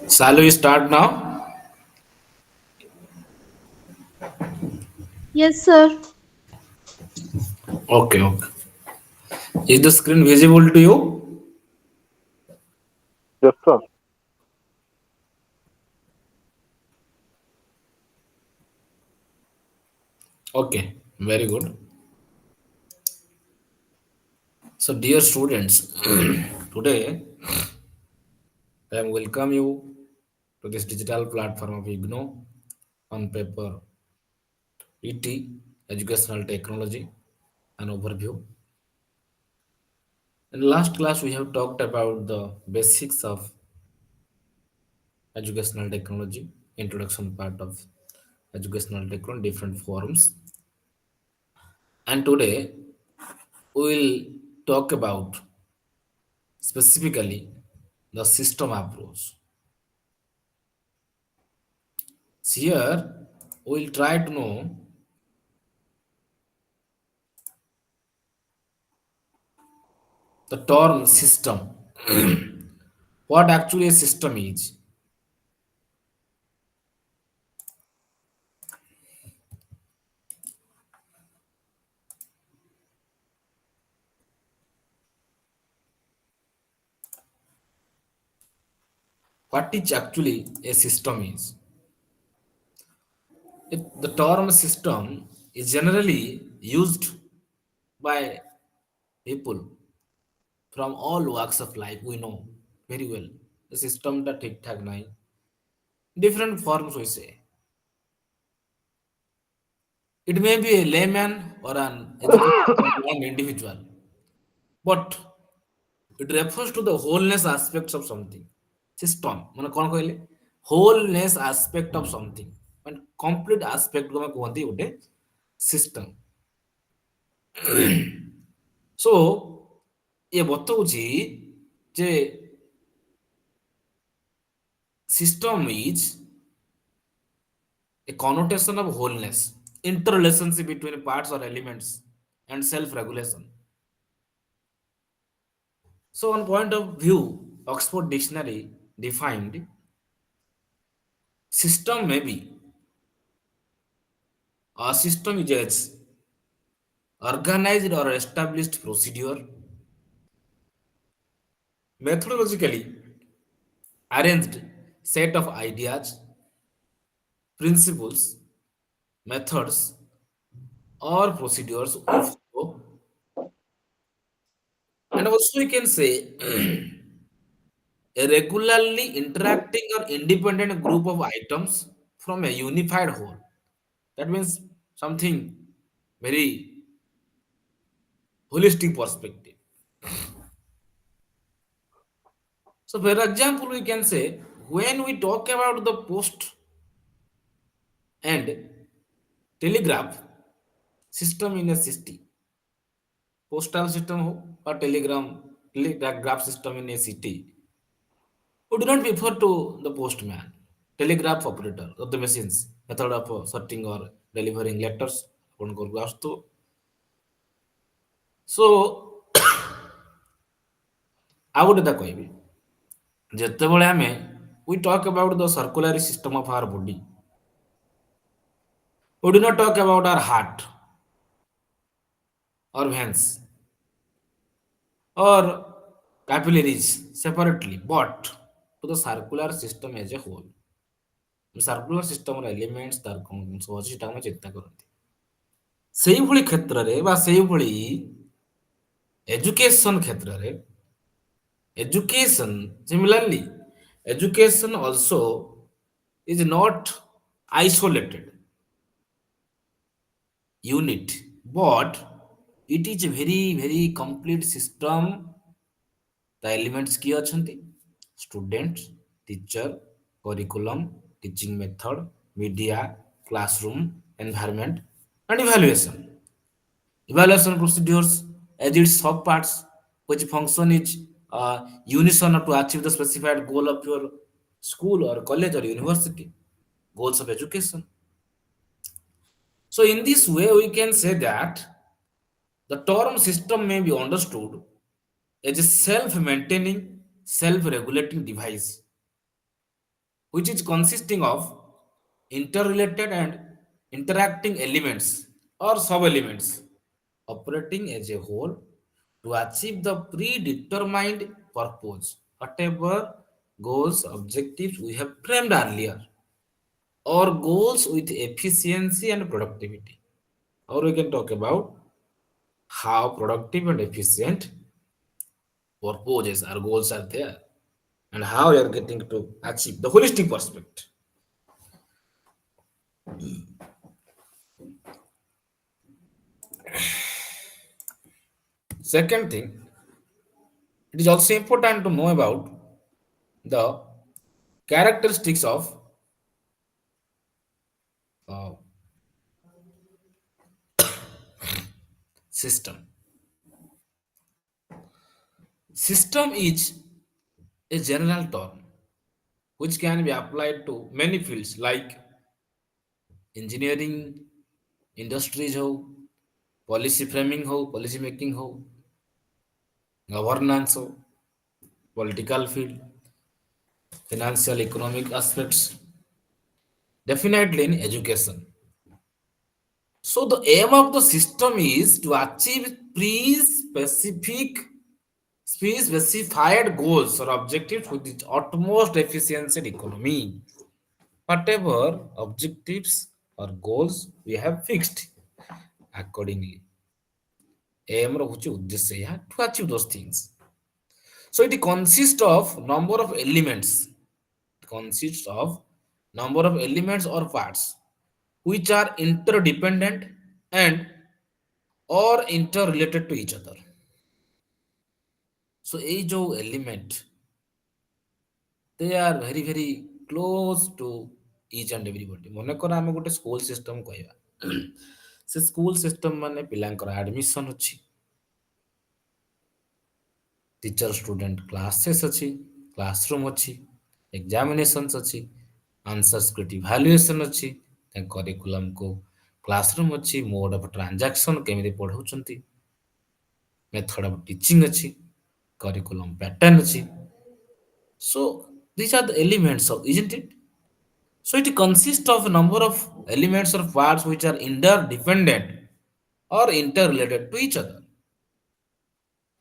Shall we start now? Yes, sir. Okay, okay. Is the screen visible to you? Yes, sir. Okay, very good. So, dear students, today I welcome you to this digital platform of IGNO on paper ET, Educational Technology, an overview. In last class, we have talked about the basics of educational technology, introduction part of educational technology, different forms. And today, we will talk about specifically the system approach. So here we'll try to know the term system. What actually a system is. What is actually a system is. The term system is generally used by people from all walks of life. We know very well. The system that tic tac nine. Different forms we say. It may be a layman or an educated individual, but it refers to the wholeness aspects of something. System ମାନେ କ'ଣ କହିଲେ wholeness aspect of something ମାନେ complete aspect କୁ ଆମେ କୁହନ୍ତି ଗୋଟେ system. So ଇଏ ବତଉଛି ଯେ system is a connotation of wholeness, interrelationship between parts or elements, and self-regulation. So, on point of view, Oxford Dictionary defined system may be a system is a organized or established procedure, methodologically arranged set of ideas, principles, methods, or procedures we follow. And also, we can say a regularly interacting or independent group of items from a unified whole. That means something very holistic perspective. So, for example, we can say when we talk about the post and telegraph system in a city, postal system ho or telegraph system in a city, we do not refer to the postman, telegraph operator of the machines, method of sorting or delivering letters. ଆପଣଙ୍କର ଆସୁଥିବ। So ଆଉ ଗୋଟେ କଥା କହିବି ଯେତେବେଳେ ଆମେ we talk about the circulatory system of our body, we do not talk about our heart or veins or capillaries separately, but to the circular system as a whole. Circular system elements ତାର କ'ଣ ଜିନିଷ ଅଛି ସେଟା ଆମେ ଚିନ୍ତା କରନ୍ତି। ସେଇଭଳି କ୍ଷେତ୍ରରେ ବା ସେଇଭଳି ଏଜୁକେସନ କ୍ଷେତ୍ରରେ education similarly education also is not isolated unit, but it is a very complete system. The elements ki achanti students, teacher, curriculum, teaching method, media, classroom environment, and evaluation procedures as its sub parts which function is unison to achieve the specified goal of your school or college or university, goals of education. So in this way we can say that the term system may be understood as a self-maintaining, self-regulating device which is consisting of interrelated and interacting elements or sub-elements operating as a whole to achieve the predetermined purpose, whatever goals, objectives we have framed earlier, or goals with efficiency and productivity. Or we can talk about how productive and efficient purposes or goals are there and how you are getting to achieve the holistic perspective. Second thing, it is also important to know about the characteristics of uh, system. System is a general term which can be applied to many fields like engineering, industries, ho, policy framing, ho, policy making, ho, governance, ho, political field, financial, economic aspects, definitely in education. So the aim of the system is to achieve specified goals or objectives with its utmost efficiency and economy. Whatever objectives or goals we have fixed accordingly. Aim ରହୁଛି ଉଦ୍ଦେଶ୍ୟ ଏହା to achieve those things. So it consists of number of elements. It consists of number of elements or parts which are interdependent and or interrelated to each other. So এই ଯୋଉ element they are very very close to each and everybody. ମନେକର ଆମେ ଗୋଟେ school system କହିବା ସେ school system ମାନେ ପିଲାଙ୍କର admission ଅଛି, टीचर स्टूडेंट क्लासेस अच्छी, क्लासरूम अच्छी, एग्जामिनेशंस अच्छी, आंसर स्क्रिप्ट इवैल्यूएशन अच्छी, करिकुलम को क्लासरूम अच्छी, मोड ऑफ ट्रांजैक्शन केमिति पढाउछंती, मेथड ऑफ टीचिंग अच्छी, करिकुलम पैटर्न अच्छी. So these are the elements of, isn't it? So it consists of a number of elements or parts which are interdependent or interrelated to each other.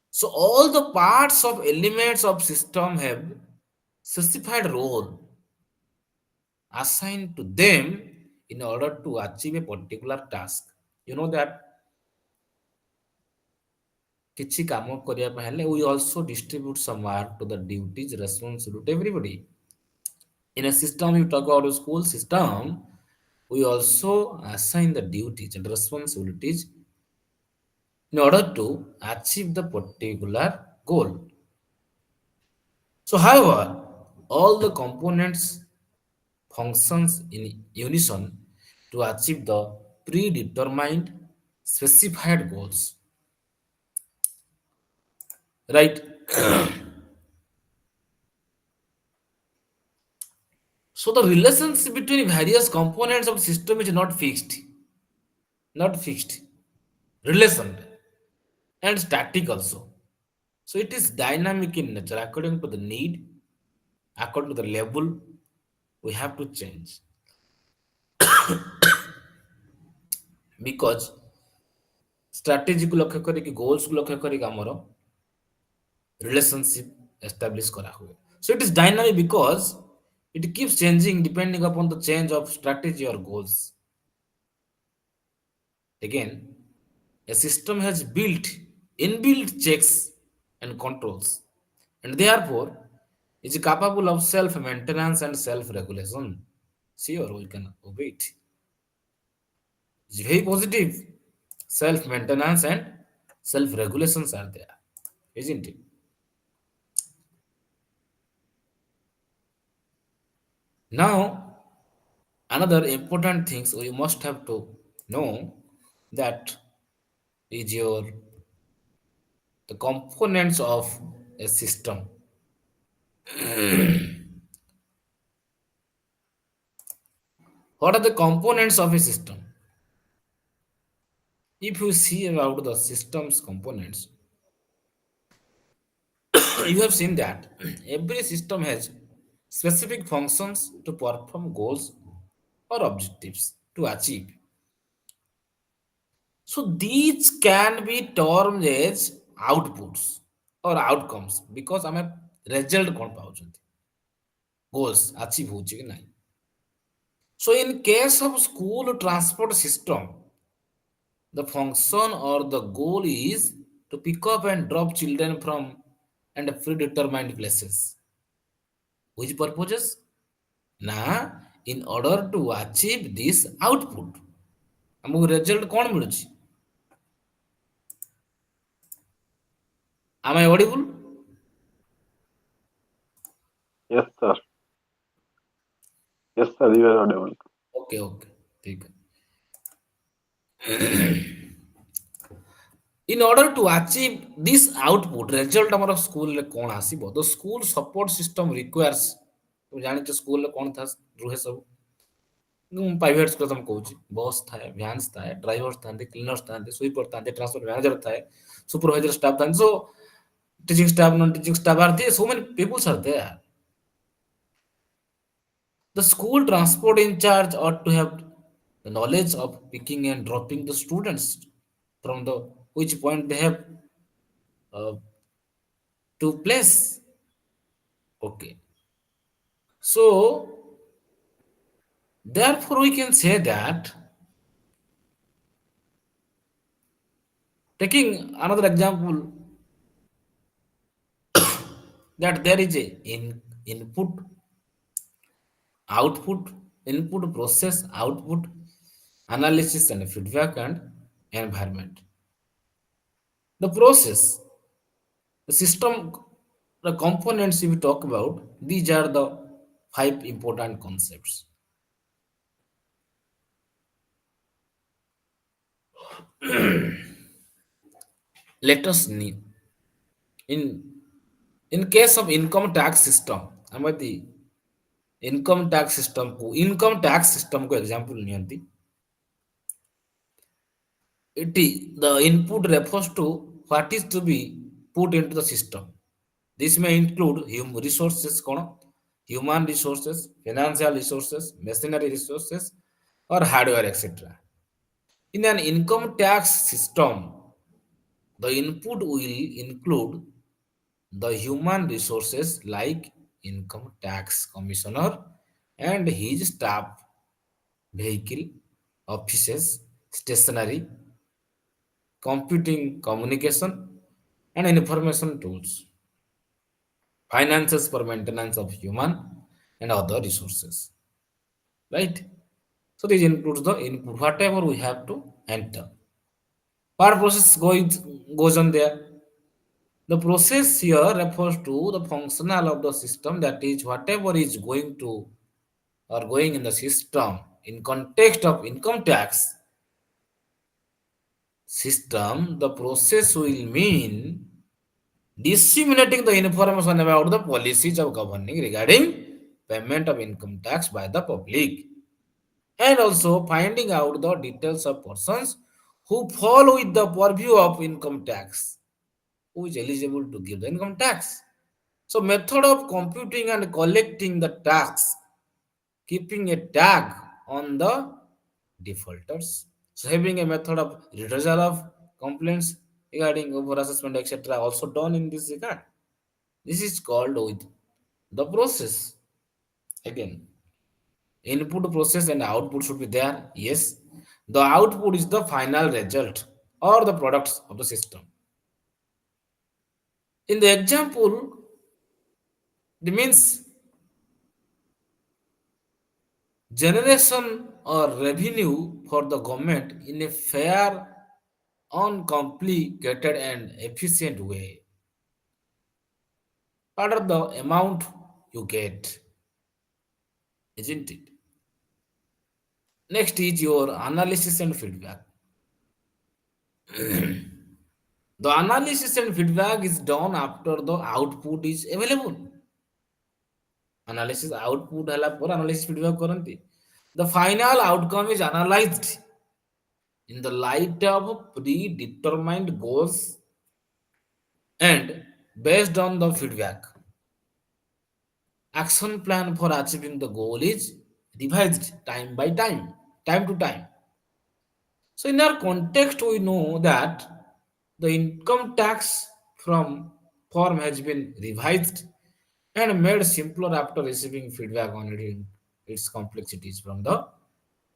So all the parts of elements of system have specified role assigned to them in order to achieve a particular task. You know that କିଛି କାମ କରିବା ପାଇଁ ହେଲେ we also distribute some work to the duties responsible to everybody. In a system, you talk about a school system, we also assign the duties and responsibilities in order to achieve the particular goal. So, however, all the components functions in unison to achieve the predetermined specified goals. Right? So the relationship between various components of the system is not fixed. Not fixed. Relation and static also. So it is dynamic in nature according to the need, according to the level we have to change. Because strategy को लक्ष्य करके goals को लक्ष्य करके ଆମର relationship establish करा हुए. So it is dynamic because it keeps changing depending upon the change of strategy or goals. Again, a system has inbuilt checks and controls, and therefore is capable of self-maintenance and self-regulation. Sure, we can obey it. It's very positive. Self-maintenance and self-regulations are there, isn't it? Now, another important things we must have to know that is your the components of a system. What are the components of a system? If you see about the system's components, you have seen that every system has specific functions to perform goals or objectives to achieve. So these can be termed as outputs or outcomes because ଆମେ result କ'ଣ ପାଉଛନ୍ତି goals achieve ହେଉଛି କି ନାହିଁ. So in case of school transport system, the function or the goal is to pick up and drop children from and predetermined places. Which purposes? Now, in order to achieve this output, ଆମକୁ result କ'ଣ ମିଳୁଛି? Am I audible? Yes, sir. Yes, sir. You are audible. Okay, okay. ठीक है. In order to achieve this output, result ଆମର ସ୍କୁଲରେ କ'ଣ ଆସିବ? The school support system requires, তুমি ଜାଣିଛ ସ୍କୁଲରେ କ'ଣ ରୁହେ ସବୁ? ପ୍ରାଇଭେଟ ସ୍କୁଲ ତମେ କହୁଛି ବସ୍ ଥାଏ, ଭ୍ୟାନ୍ସ ଥାଏ, ଡ୍ରାଇଭର ଥାନ୍ତି, କ୍ଲିନର୍ସ ଥାନ୍ତି, ସୁଇପର ଥାନ୍ତି, ଟ୍ରାନ୍ସପୋର୍ଟ ମ୍ୟାନେଜର ଥାଏ, ସୁପରଭାଇଜର ଷ୍ଟାଫ୍ ଥାନ୍ତି. So teaching staff, non-teaching staff are there. So many people are there. The school transport in charge ought to have the knowledge of picking and dropping the students from the which point they have uh, to place. Okay. So therefore we can say that taking another example that there is a input, output, input, process, output, analysis and feedback and environment. The process, the system, the components we talk about, these are the five important concepts. Let us need in case of income tax system, ଆମେ the income tax system को example नियंती. The input refers to what is to be put into the system. This may include resources, human resources, financial resources, machinery resources, or hardware, etc. In an income tax system, the input will include the human resources like income tax commissioner and his staff, vehicle, offices, stationery, computing, communication, and information tools, finances for maintenance of human and other resources. Right? So this includes the input, whatever we have to enter. What process goes on there? The process here refers to the functional of the system, that is whatever is going to or going in the system in context of income tax system. The process will mean disseminating the information about the policies of governing regarding payment of income tax by the public, and also finding out the details of persons who fall with the purview of income tax, who is eligible to give the income tax. So method of computing and collecting the tax, keeping a tag on the defaulters. So having a method of redressal of complaints regarding over assessment, etc., also done in this regard. This is called with the process. Again, input, process and output should be there. Yes, the output is the final result or the products of the system. In the example, it means generation or revenue for the government in a fair, uncomplicated and efficient way. What are the amount you get? Isn't it? Next is your analysis and feedback. The analysis and feedback is done after the output is available. Analysis output ହେଲା ପରେ analysis feedback କରନ୍ତି. The final outcome is analyzed in the light of predetermined goals and based on the feedback. Action plan for achieving the goal is revised time by time, time to time. So in our context, we know that the income tax from form has been revised and made simpler after receiving feedback on its complexities from the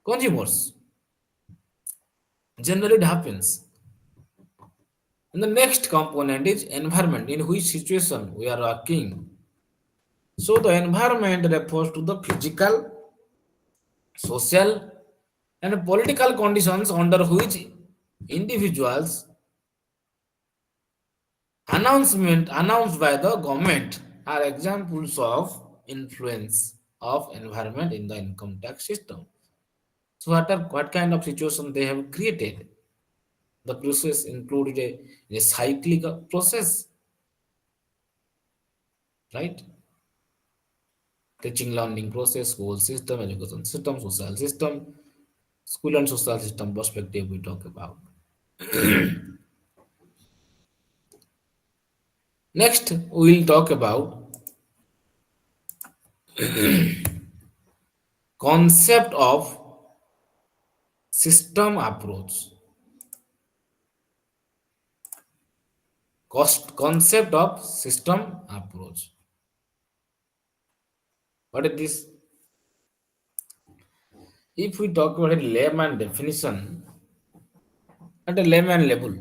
consumers. Generally, it happens. And the next component is environment, in which situation we are working. So the environment refers to the physical, social, and political conditions under which individuals announcement announced by the government are examples of influence of environment in the income tax system. So what kind of situation they have created? The process included a cyclical process, right? Teaching learning process, school system, education system, social system, school and social system perspective we talk about. Next, we will talk about concept of system approach. Concept of system approach. What is this? If we talk about a layman definition, at a layman level,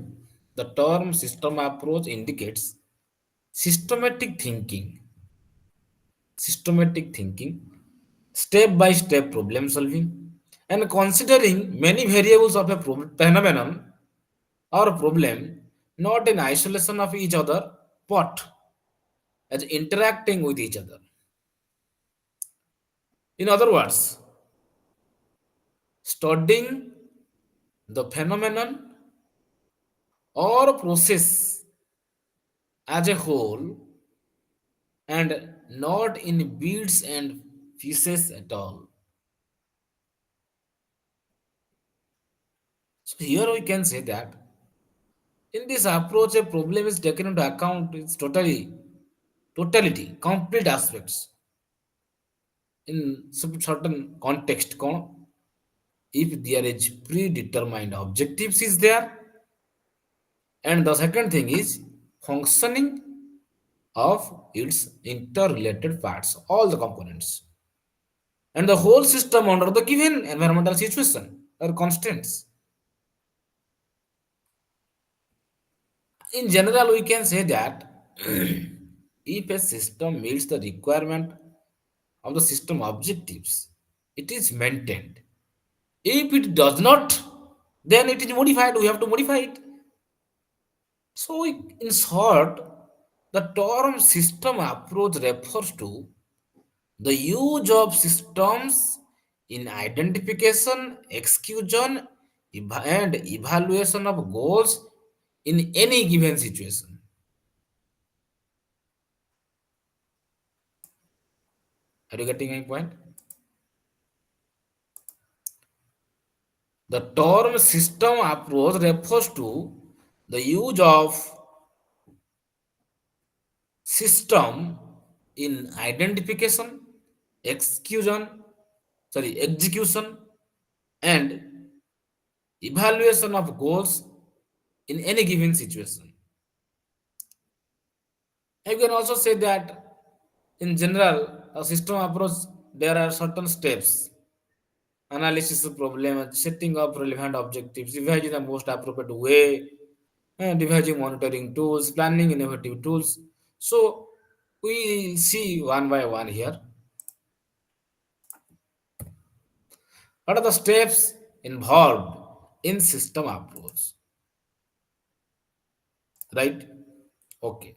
the term system approach indicates systematic thinking, systematic thinking, step by step problem solving, and considering many variables of a phenomenon or problem not in isolation of each other, but as interacting with each other. In other words, studying the phenomenon or process as a whole and not in bits and pieces at all. So here we can say that in this approach, a problem is taken into account its totality, complete aspects in some certain context. If there is predetermined objectives is there, and the second thing is functioning of its interrelated parts, all the components, and the whole system under the given environmental situation or constraints. In general, we can say that if a system meets the requirement of the system objectives, it is maintained. If it does not, then it is modified. We have to modify it. So, in short, the term system approach refers to the use of systems in identification, execution, and evaluation of goals in any given situation. Are you getting my point? The term system approach refers to the use of system in identification, execution, execution, and evaluation of goals in any given situation. You can also say that in general, a system approach, there are certain steps: analysis of problem, setting up relevant objectives, devising the most appropriate way, devising monitoring tools, planning innovative tools. So we see one by one here. What are the steps involved in system approach? Right? Okay.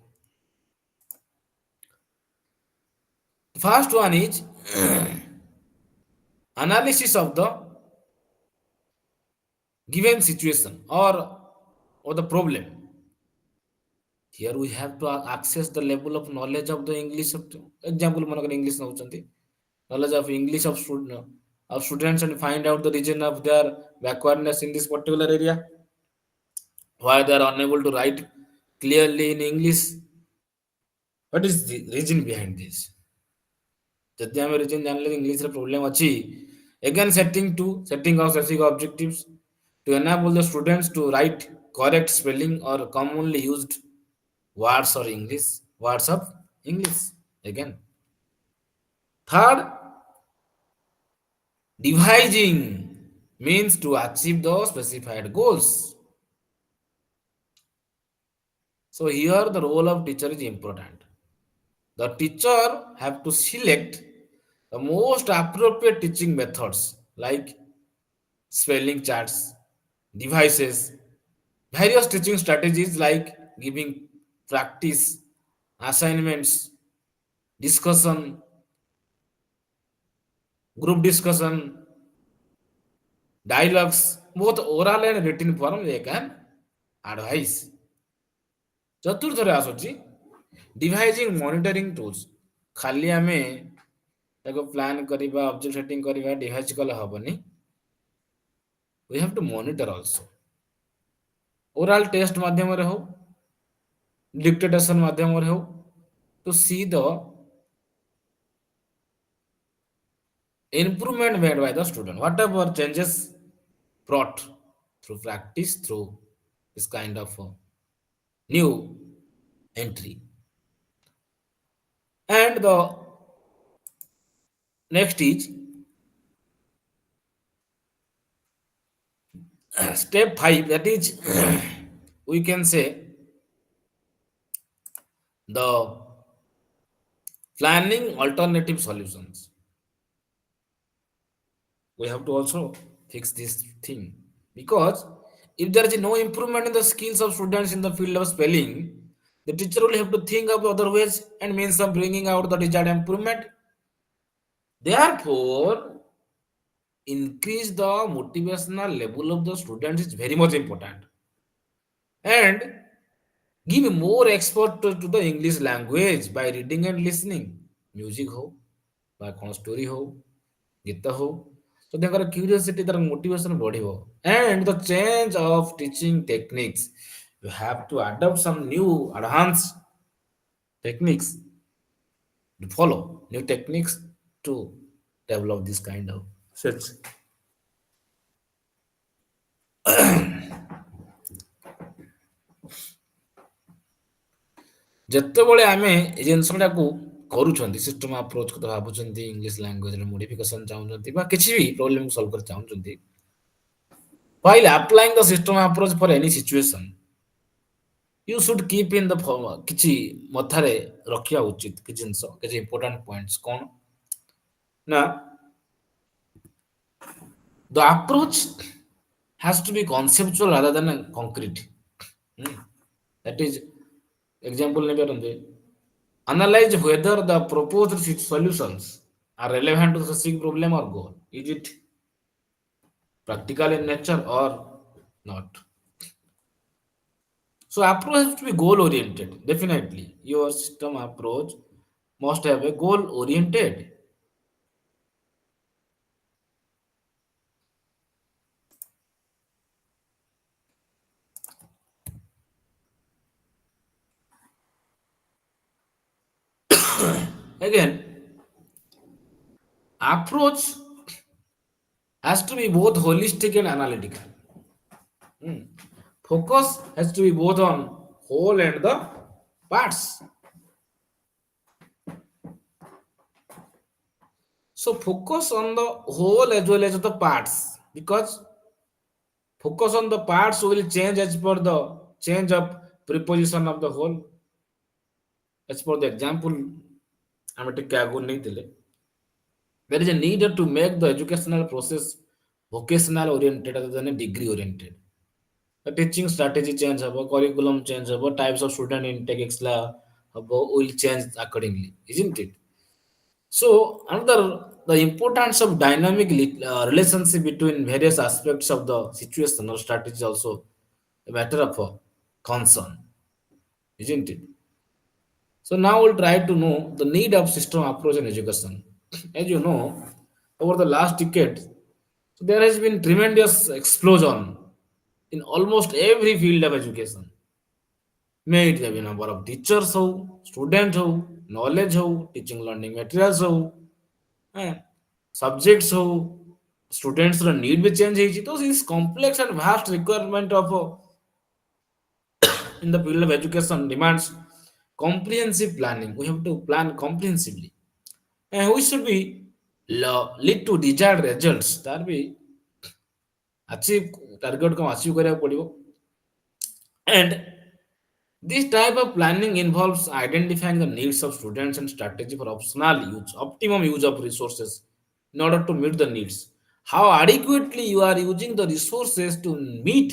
The first one is analysis of the given situation or the problem. Here we have to access the level of knowledge of the English of example manakar English nauchandi, knowledge of English of students, and find out the reason of their backwardness in this particular area, why they are unable to write clearly in English. What is the reason behind this? ଯଦି ଆମେ region ଜାଣିଲେ ଇଂଲିଶରେ problem ଅଛି again setting of specific objectives to enable the students to write correct spelling or commonly used words of English. Again, third, devising means to achieve the specified goals. So here the role of teacher is important. The teacher have to select the most appropriate teaching methods like spelling charts, devices, various teaching strategies like giving practice, assignments, discussion, group discussion, dialogues, both oral and written form they can advise. ଚତୁର୍ଥରେ ଆସୁଛି ଡିଭାଇଜିଂ monitoring tools. ଖାଲି ଆମେ ତାକୁ plan କରିବା object setting କରିବା device କଲେ ହବନି, we have to monitor also। Oral test ମାଧ୍ୟମରେ ହଉ ଡିକ୍ଟେଟେସନ ମାଧ୍ୟମରେ ହଉ to see the improvement made by the student, whatever changes brought through practice through this kind of new entry. And the next is step 5, that is we can say the planning alternative solutions. We have to also fix this thing because if there is no improvement in the skills of students in the field of spelling, the teacher will have to think of other ways and means of bringing out the desired improvement. Therefore, increase the motivational level of the students is very much important, and give more exposure to the English language by reading and listening music ho ba kon story ho gita ho, so ତାଙ୍କର curiosity ତାର motivation ବଢିବ। And the change of teaching techniques, you have to adopt some new advanced techniques to follow new techniques to develop this kind of skills। ଯେତେବେଳେ ଆମେ ଏ ଜିନିଷଟାକୁ କରୁଛନ୍ତି system approach କଥା ଭାବୁଛନ୍ତି English ଲାଙ୍ଗୁଏଜରେ modification ଚାହୁଁଛନ୍ତି ବା କିଛି ବି ପ୍ରୋବ୍ଲେମ ସଲ୍ଭ କରି ଚାହୁଁଛନ୍ତି, while applying the system approach for any situation you should keep in the କିଛି ମଥାରେ ରଖିବା ଉଚିତ କିଛି ଜିନିଷ, କିଛି ଇମ୍ପୋର୍ଟାଣ୍ଟ ପଏଣ୍ଟସ କଣ ନା, the approach has to be conceptual rather than concrete। That is, example ନେଇପାରନ୍ତି, analyze whether the proposed solutions are relevant to the specific problem or goal, is it practical in nature or not। So approach has to be goal oriented, definitely your system approach must have a goal oriented। Again, approach has to be both holistic and analytical। Focus has to be both on whole and the parts। So focus on the whole as well as the parts, because focus on the parts will change as per the change of preposition of the whole। As per the example ଆମେ ଟିକେ ଆଗକୁ ନେଇଥିଲେ, there is a need to make the educational process vocational oriented rather than a degree oriented। The teaching strategy change habo, curriculum change habo, types of student intake exla habo will change accordingly, isn't it? So another, the importance of dynamic relationship between various aspects of the situation or strategy also a matter of concern, isn't it? So now we'll try to know the need of system approach in education। As you know, over the last decade, so there has been tremendous explosion in almost every field of education। May it be number of teachers ho, student ho, knowledge ho, teaching learning materials ho, Eh, subjects who students ର need ବି change ହେଇଛି ତ this complex and vast requirement of in the field of education demands comprehensive planning. We have to plan comprehensively, and we should be lead to desired results. ତାର ବି achieve target को achieve କରିବାକୁ ପଡିବ, and this type of planning involves identifying the needs of students and strategy for optimum use of resources in order to meet the needs. How adequately you are using the resources to meet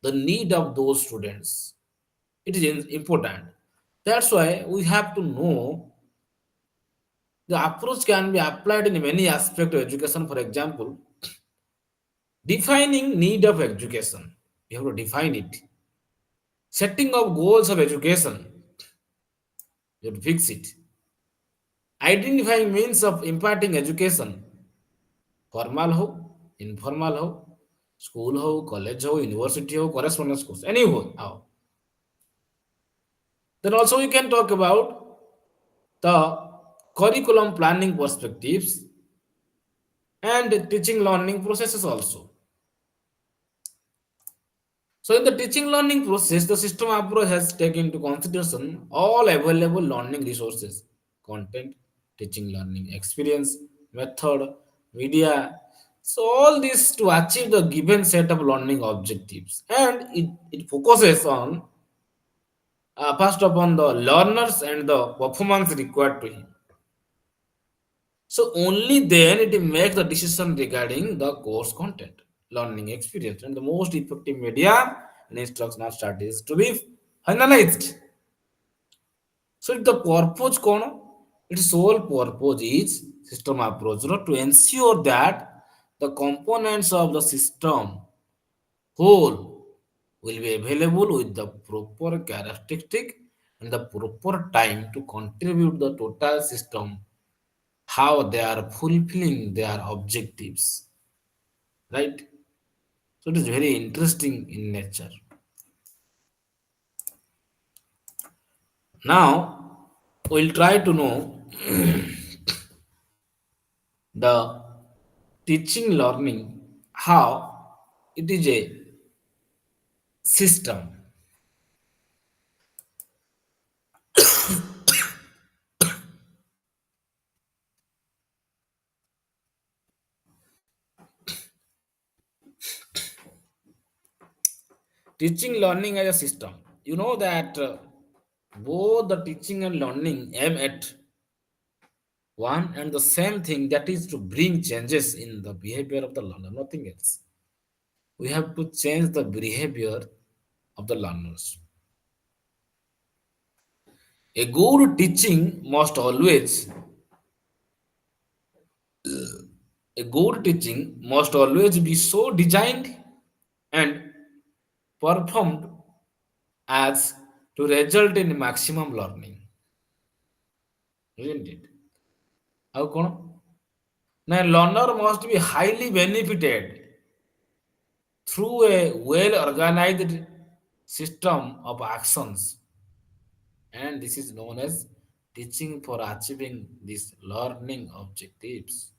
the need of those students. It is important. That's why we have to know the approach can be applied in many aspects of education. For example, defining need of education. You have to define it. Setting of goals of education. You have to fix it. Identifying means of imparting education, formal हो, informal हो, school हो, college हो, university हो, correspondence course, any हो. How. Then also we can talk about the curriculum planning perspectives and teaching learning processes also. So in the teaching learning process, the system approach has taken into consideration all available learning resources, content, teaching learning experience, method, media. So all this to achieve the given set of learning objectives. And it focuses on first upon the learners and the performance required to him. So only then it makes the decision regarding the course content, learning experience, and the most effective media and instructional strategies to be finalized. So the purpose kono, its sole purpose is system approach no, to ensure that the components of the system whole will be available with the proper characteristic and the proper time to contribute the total system how they are fulfilling their objectives, right? So it is very interesting in nature. Now we'll try to know the teaching learning how it is a system. Teaching learning as a system, you know that both the teaching and learning aim at one and the same thing, that is to bring changes in the behavior of the learner, nothing else. We have to change the behavior of the learners. A good teaching must always A good teaching must always be so designed and performed as to result in maximum learning, isn't it? How come? Now, learner must be highly benefited through a well organized system of actions, and this is known as teaching for achieving these learning objectives.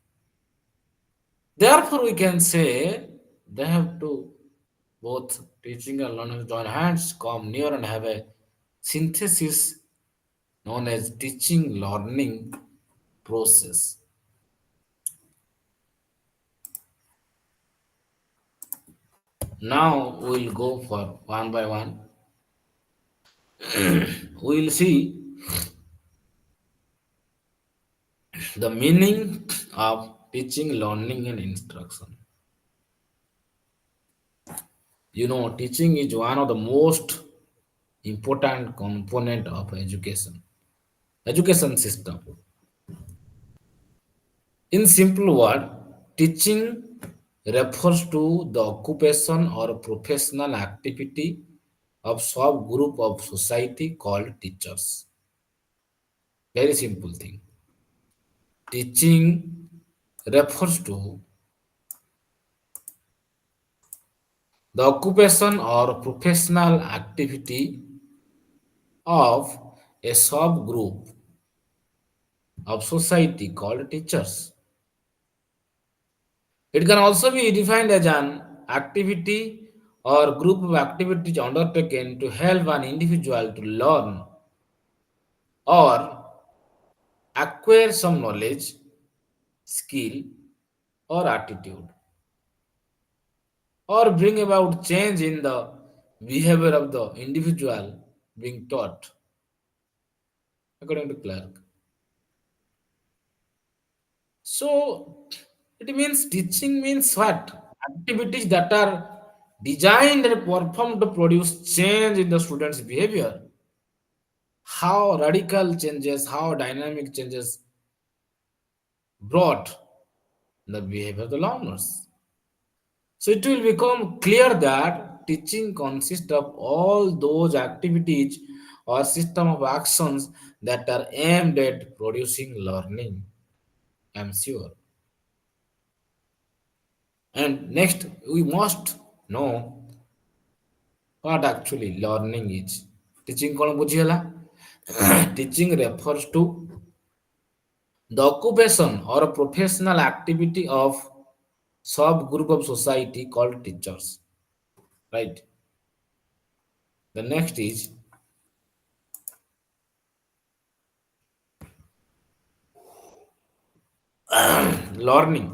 Therefore, we can say they have to both teaching and learning join hands, come near and have a synthesis known as teaching learning process. Now we'll go for one by one. We'll see the meaning of teaching, learning, and instruction. You know, teaching is one of the most important component of education system. In simple word, teaching refers to the occupation or professional activity of subgroup of society called teachers. Very simple thing. Teaching refers to the occupation or professional activity of a subgroup of society called teachers. It can also be defined as an activity or group of activities undertaken to help an individual to learn or acquire some knowledge, skill, or attitude, or bring about change in the behavior of the individual being taught, according to Clark. So it means teaching means what? Activities that are designed and performed to produce change in the student's behavior. How radical changes, how dynamic changes brought the behavior of the learners. So it will become clear that teaching consists of all those activities or system of actions that are aimed at producing learning. I'm sure. And next, we must know what actually learning is. Teaching କ'ଣ ବୁଝିହେଲା? Teaching refers to the occupation or professional activity of subgroup of society called teachers. Right? The next is learning.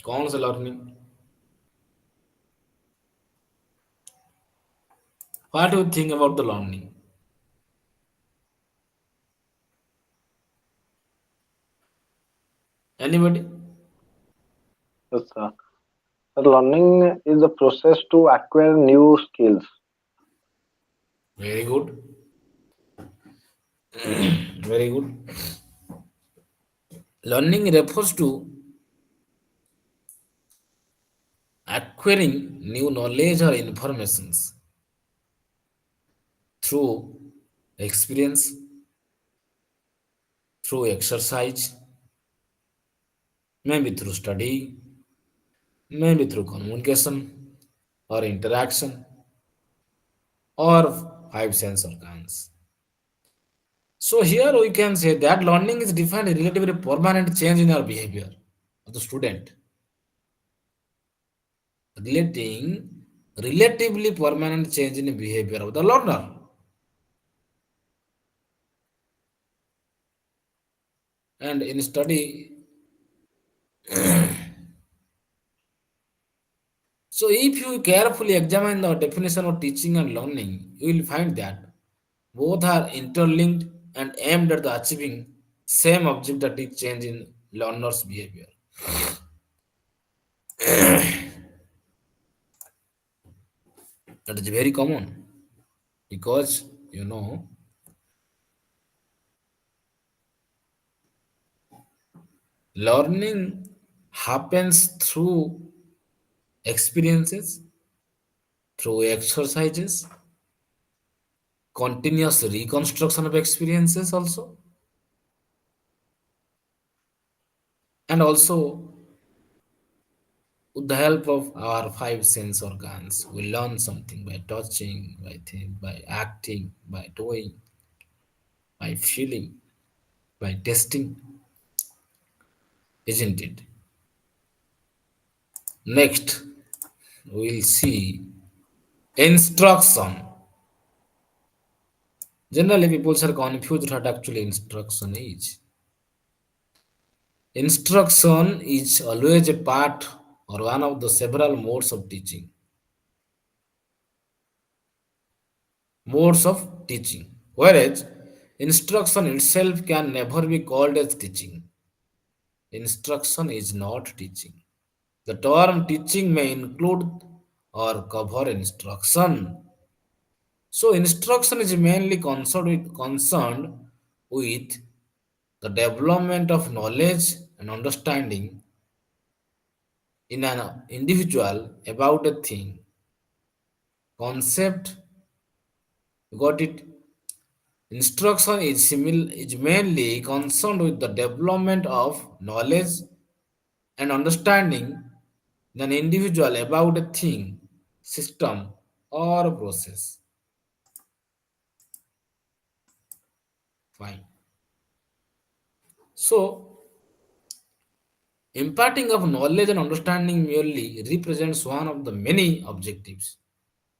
कौन सा learning? What do you think about the learning? Anybody? Yes, sir. So learning is the process to acquire new skills. Very good. Very good. Learning refers to acquiring new knowledge or informations through experience, through exercise, maybe through study, maybe through communication or interaction or five sense organs. So here we can say that learning is defined as relatively permanent change in our behavior of the student, relating relatively permanent change in behavior of the learner. And in study, so if you carefully examine the definition of teaching and learning, you will find that both are interlinked and aimed at the achieving same object, that is change in learner's behavior. That is very common because learning happens through experiences, through exercises, continuous reconstruction of experiences also, and also with the help of our five sense organs. We learn something by touching, by think, by acting, by doing, by feeling, by testing, isn't it? Next, we'll see instruction. Generally, people are confused what actually instruction is. Instruction is always a part or one of the several modes of teaching. Modes of teaching. Whereas instruction itself can never be called as teaching. Instruction is not teaching. The term teaching may include or cover instruction. So instruction is mainly concerned with the development of knowledge and understanding in an individual about a thing, concept. You got it? Instruction is mainly concerned with the development of knowledge and understanding in an individual about a thing, system, or a process. Fine. So, imparting of knowledge and understanding merely represents one of the many objectives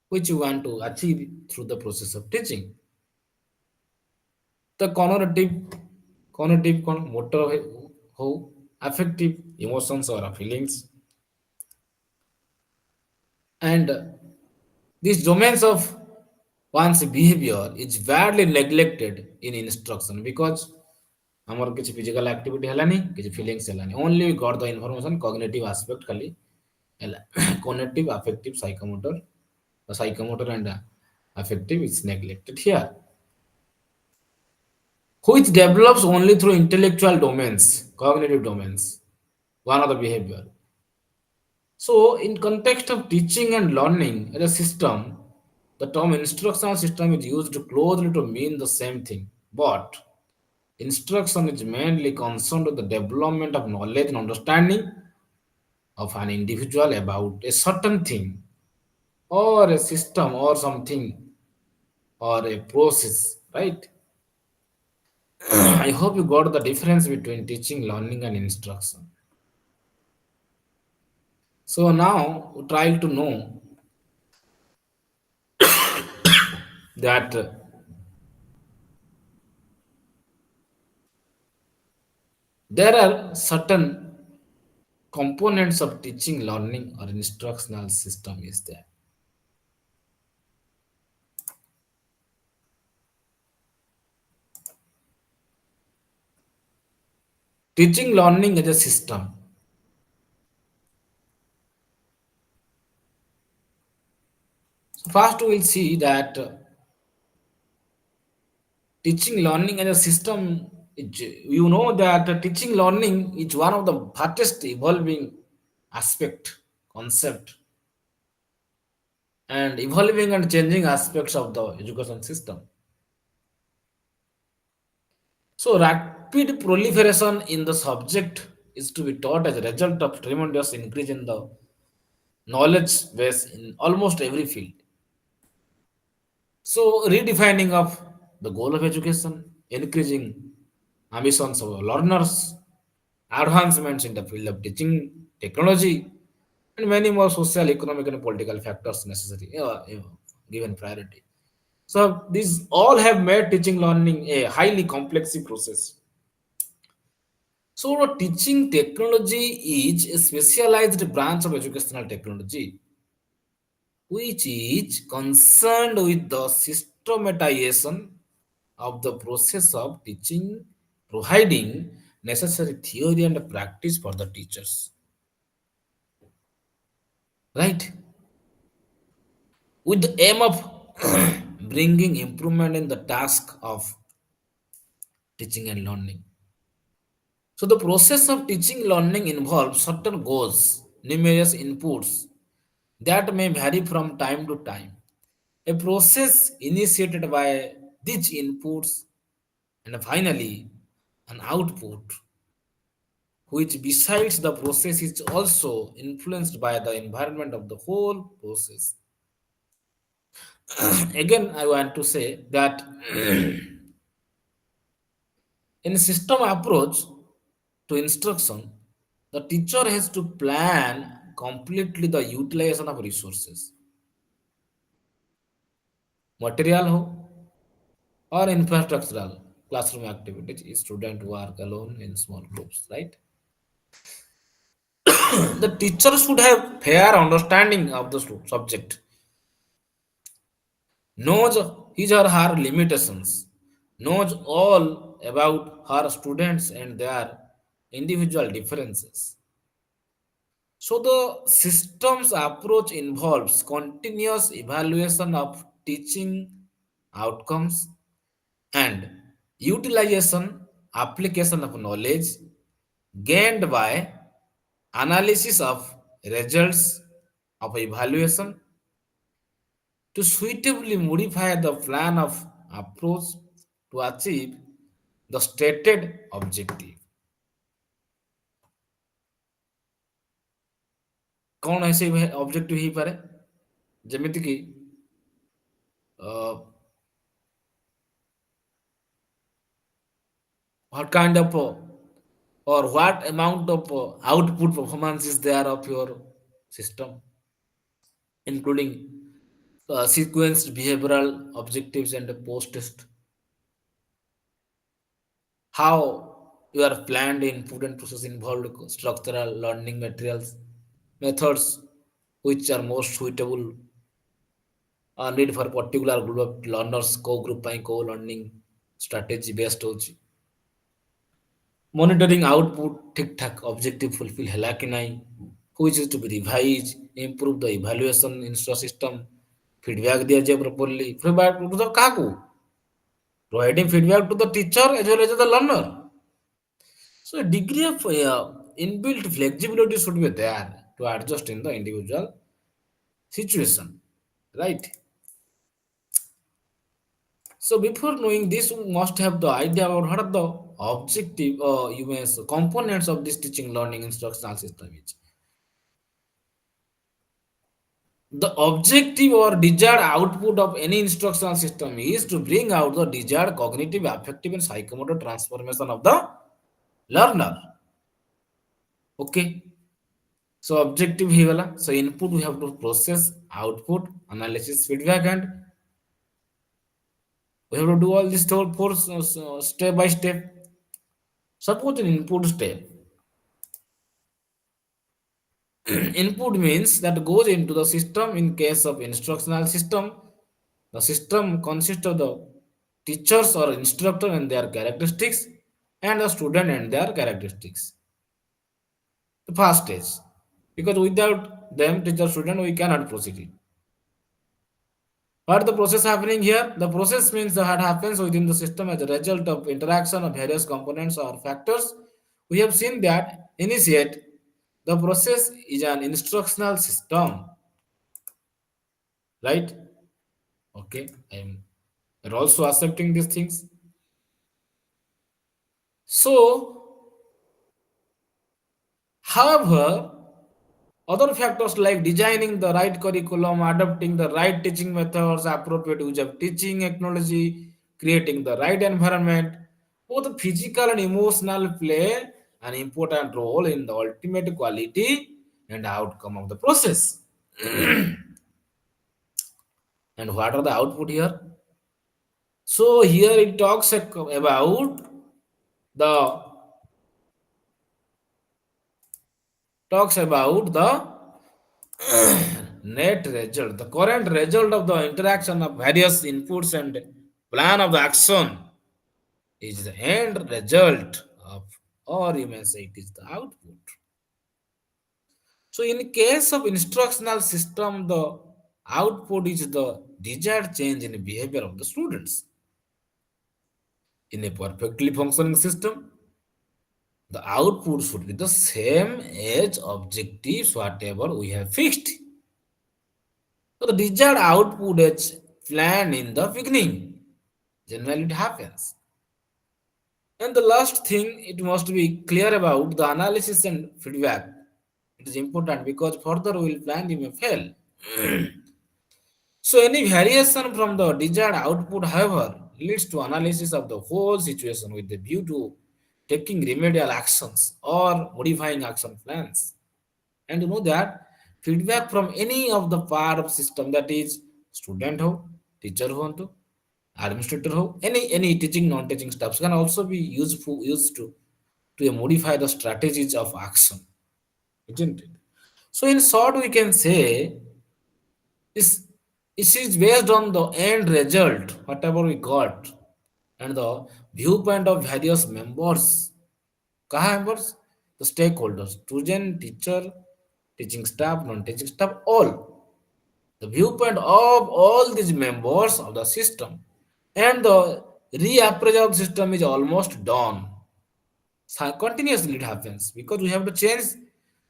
which you want to achieve through the process of teaching. The cognitive, motor, how affective emotions or feelings, and these domains of one's behavior is badly neglected in instruction because ଆମର କିଛି physical activity ହେଲାନି କିଛି feelings ହେଲାନି only we got the information cognitive aspect ଖାଲି ହେଲା cognitive affective psychomotor the psychomotor and affective is neglected here which develops only through intellectual domains cognitive domains one of the behavior. So, in context of teaching and learning as a system, the term instructional system is used closely to mean the same thing. But instruction is mainly concerned with the development of knowledge and understanding of an individual about a certain thing or a system or something or a process, right? I hope you got the difference between teaching, learning, and instruction. So now we try to know that there are certain components of teaching, learning, or instructional system is there. Teaching, learning as a system. So first, we will see that teaching, learning as a system. You know that teaching, learning is one of the fastest evolving aspect, concept, and evolving and changing aspects of the education system. So rapid proliferation in the subject is to be taught as a result of tremendous increase in the knowledge base in almost every field. So, redefining of the goal of education, increasing ambitions of learners, advancements in the field of teaching technology, and many more social, economic, and political factors necessary, given priority. So, these all have made teaching learning a highly complex process. So, teaching technology is a specialized branch of educational technology which is concerned with the systematization of the process of teaching, providing necessary theory and practice for the teachers. Right? With the aim of bringing improvement in the task of teaching and learning. So, the process of teaching learning involves certain goals, numerous inputs that may vary from time to time. A process initiated by these inputs and finally an output which besides the process is also influenced by the environment of the whole process. Again, I want to say that in system approach to instruction, the teacher has to plan completely the utilization of resources, material ho or infrastructural classroom activities, student work alone in small groups, right? The teacher should have fair understanding of the subject, knows his or her limitations, knows all about her students and their individual differences. So the systems approach involves continuous evaluation of teaching outcomes and utilization application of knowledge gained by analysis of results of evaluation to suitably modify the plan of approach to achieve the stated objective. कौन ऐसे objective ହେଇପାରେ ଯେମିତି କି what kind of or what amount of output performance is there of your system, including sequenced behavioral objectives and post test, how your planned input and process involved structural learning materials, methods which are most suitable need for particular group of learners, co-group ପାଇଁ co-learning strategy based ହେଉଛି, monitoring output ଠିକ ଠାକ objective fulfill ହେଲା କି ନାହିଁ, which is to be revised, improve the evaluation insta system, feedback ଦିଆଯିବ properly, feedback to the କାହାକୁ, providing feedback to the teacher as well as the learner. So a degree of inbuilt flexibility should be there to adjust in the individual situation, right? So before knowing this, we must have the idea about what are the objective you may say, components of this teaching learning instructional system is. The objective or desired output of any instructional system is to bring out the desired cognitive, affective, and psychomotor transformation of the learner. Okay. So objective here, so input we have to process, output, analysis, feedback, and we have to do all this whole four step by step. Suppose an input step. Input means that goes into the system. In case of instructional system, the system consists of the teachers or instructor and their characteristics and the student and their characteristics. The first stage. Because without them, teacher student, we cannot proceed it. What the process happening here? The process means that what happens within the system as a result of interaction of various components or factors. We have seen that initiate the process is an instructional system, right? Okay, I'm you're also accepting these things. So, however, other factors like designing the right curriculum, adopting the right teaching methods, appropriate use of teaching technology, creating the right environment, both physical and emotional play an important role in the ultimate quality and outcome of the process. And what are the output here? So here it talks about the net result, the current result of the interaction of various inputs and plan of the action is the end result of, or you may say it is the output. So in case of instructional system, the output is the desired change in behavior of the students. In a perfectly functioning system, the output should be the same as objectives, whatever we have fixed. So the desired output is planned in the beginning. Generally, it happens. And the last thing, it must be clear about the analysis and feedback. It is important because further we will plan, you may fail. So any variation from the desired output, however, leads to analysis of the whole situation with the view to taking remedial actions or modifying action plans. And you know that feedback from any of the part of system, that is student ho, teacher ho, administrator ho, any teaching non-teaching stuffs can also be used to modify the strategies of action, isn't it? So in short, we can say this it is based on the end result, whatever we got, and the viewpoint of various members. Kaha members? The stakeholders, student, teacher, teaching staff, non-teaching staff, all. The viewpoint of all these members of the system. And the reappraisal of the system is almost done. So continuously it happens because we have to change,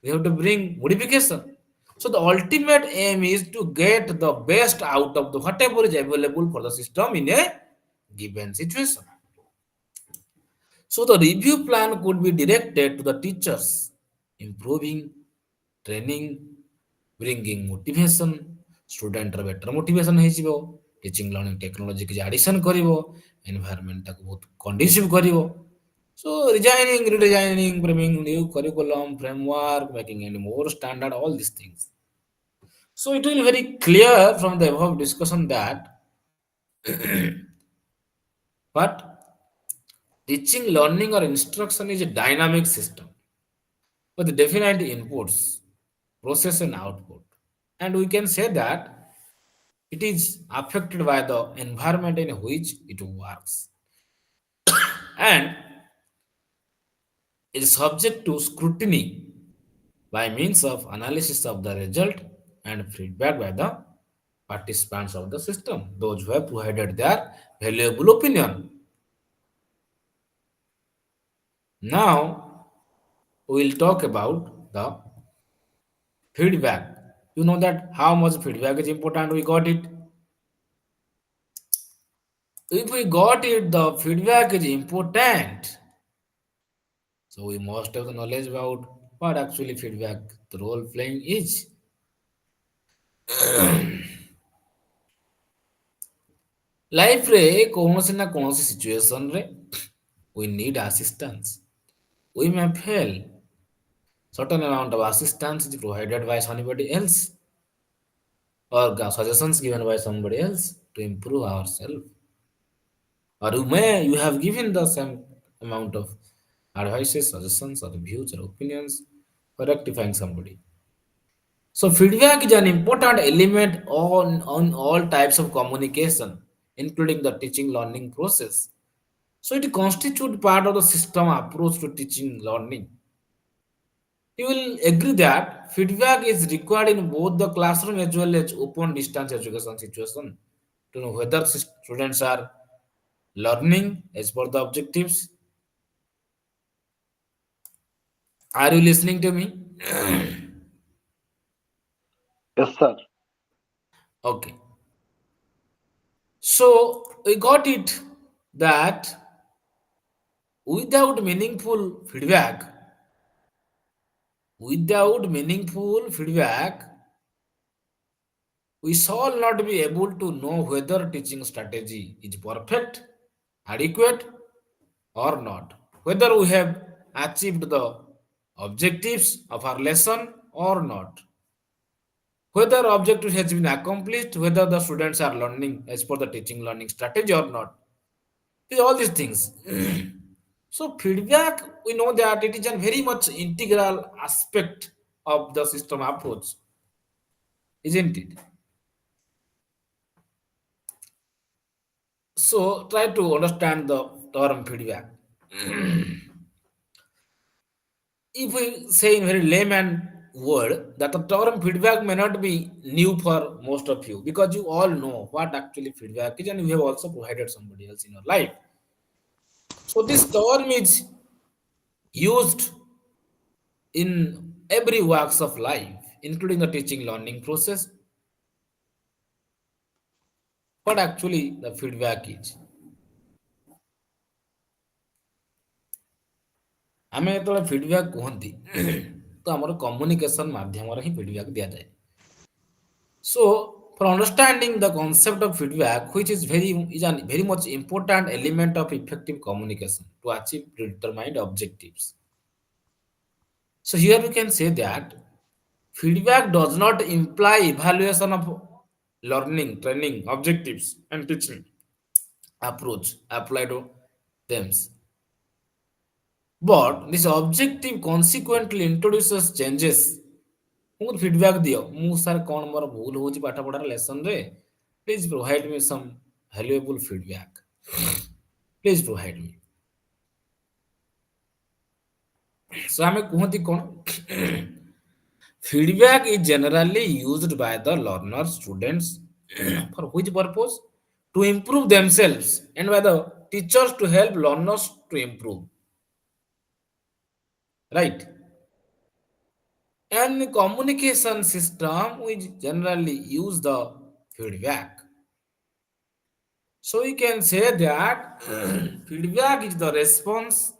we have to bring modification. So the ultimate aim is to get the best out of the whatever is available for the system in a given situation. So the review plan could be directed to the teachers, improving, training, bringing motivation, student better motivation ହେଇଯିବ, teaching learning technology କିଛି addition କରିବ, environment ଟାକୁ ବହୁତ conducive କରିବ, So redesigning, redesigning, bringing new curriculum, framework, making it more standard, all these things. So it will be very clear from the above discussion that what teaching, learning, or instruction is a dynamic system with definite inputs, process, and output. And we can say that it is affected by the environment in which it works and is subject to scrutiny by means of analysis of the result and feedback by the participants of the system, those who have provided their valuable opinion. Now, we will talk about the feedback. You know that how much feedback is important, we got it. If we got it, the feedback is important. So we must have the knowledge about what actually feedback the role playing is. Life रे कौन ना कौन situation रे we need assistance. We may fail. Certain amount of assistance is provided by somebody else or suggestions given by somebody else to improve ourselves. Or you have given the same amount of advices, suggestions, or views or opinions for rectifying somebody. So feedback is an important element on all types of communication, including the teaching learning process. So it constitutes part of the system approach to teaching learning. You will agree that feedback is required in both the classroom as well as open distance education situation to know whether students are learning as per the objectives. Are you listening to me? Yes, sir. Okay. So we got it that without meaningful feedback, without meaningful feedback, we shall not be able to know whether teaching strategy is perfect, adequate, or not. Whether we have achieved the objectives of our lesson or not. Whether objective has been accomplished, whether the students are learning as per the teaching learning strategy or not. All these things. So feedback, we know that it is a very much integral aspect of the system approach, isn't it? So try to understand the term feedback. If we say in very layman word that the term feedback may not be new for most of you because you all know what actually feedback is and you have also provided somebody else in your life. So this term is used in every walks of life, including the teaching learning process. What actually the feedback is? ଆମେ ଯେତେବେଳେ feedback କୁହନ୍ତି ତ ଆମର communication ମାଧ୍ୟମରେ ହିଁ feedback ଦିଆଯାଏ। So, for understanding the concept of feedback, which is a very much important element of effective communication to achieve predetermined objectives. So here we can say that feedback does not imply evaluation of learning, training, objectives, and teaching approach applied to them. But this objective consequently introduces changes. ମୁଁ feedback ଦିଅ ମୁଁ sir କ'ଣ ମୋର ଭୁଲ ହେଉଛି ପାଠ ପଢ଼ାର ଲେସନରେ please provide ମି ସମ୍ valuable feedback please provide ମି ସୋ ଆମେ କୁହନ୍ତି କ'ଣ feedback is generally used by the learner students for which purpose to improve themselves and by the teachers to help learners to improve, right? And communication system we generally use the feedback. So we can say that feedback is the response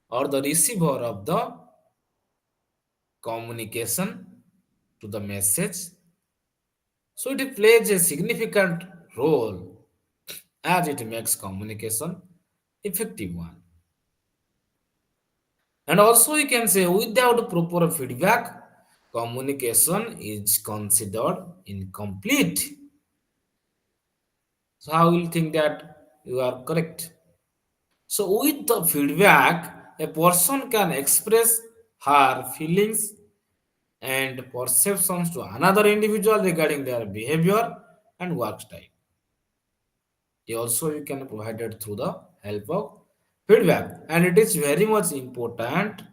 or the receiver of the communication to the message. So it plays a significant role as it makes communication effective one. And also you can say without proper feedback, communication is considered incomplete. So how will you think that you are correct? So with the feedback, a person can express her feelings and perceptions to another individual regarding their behavior and work style. Also, you can provide it through the help of feedback, and it is very much important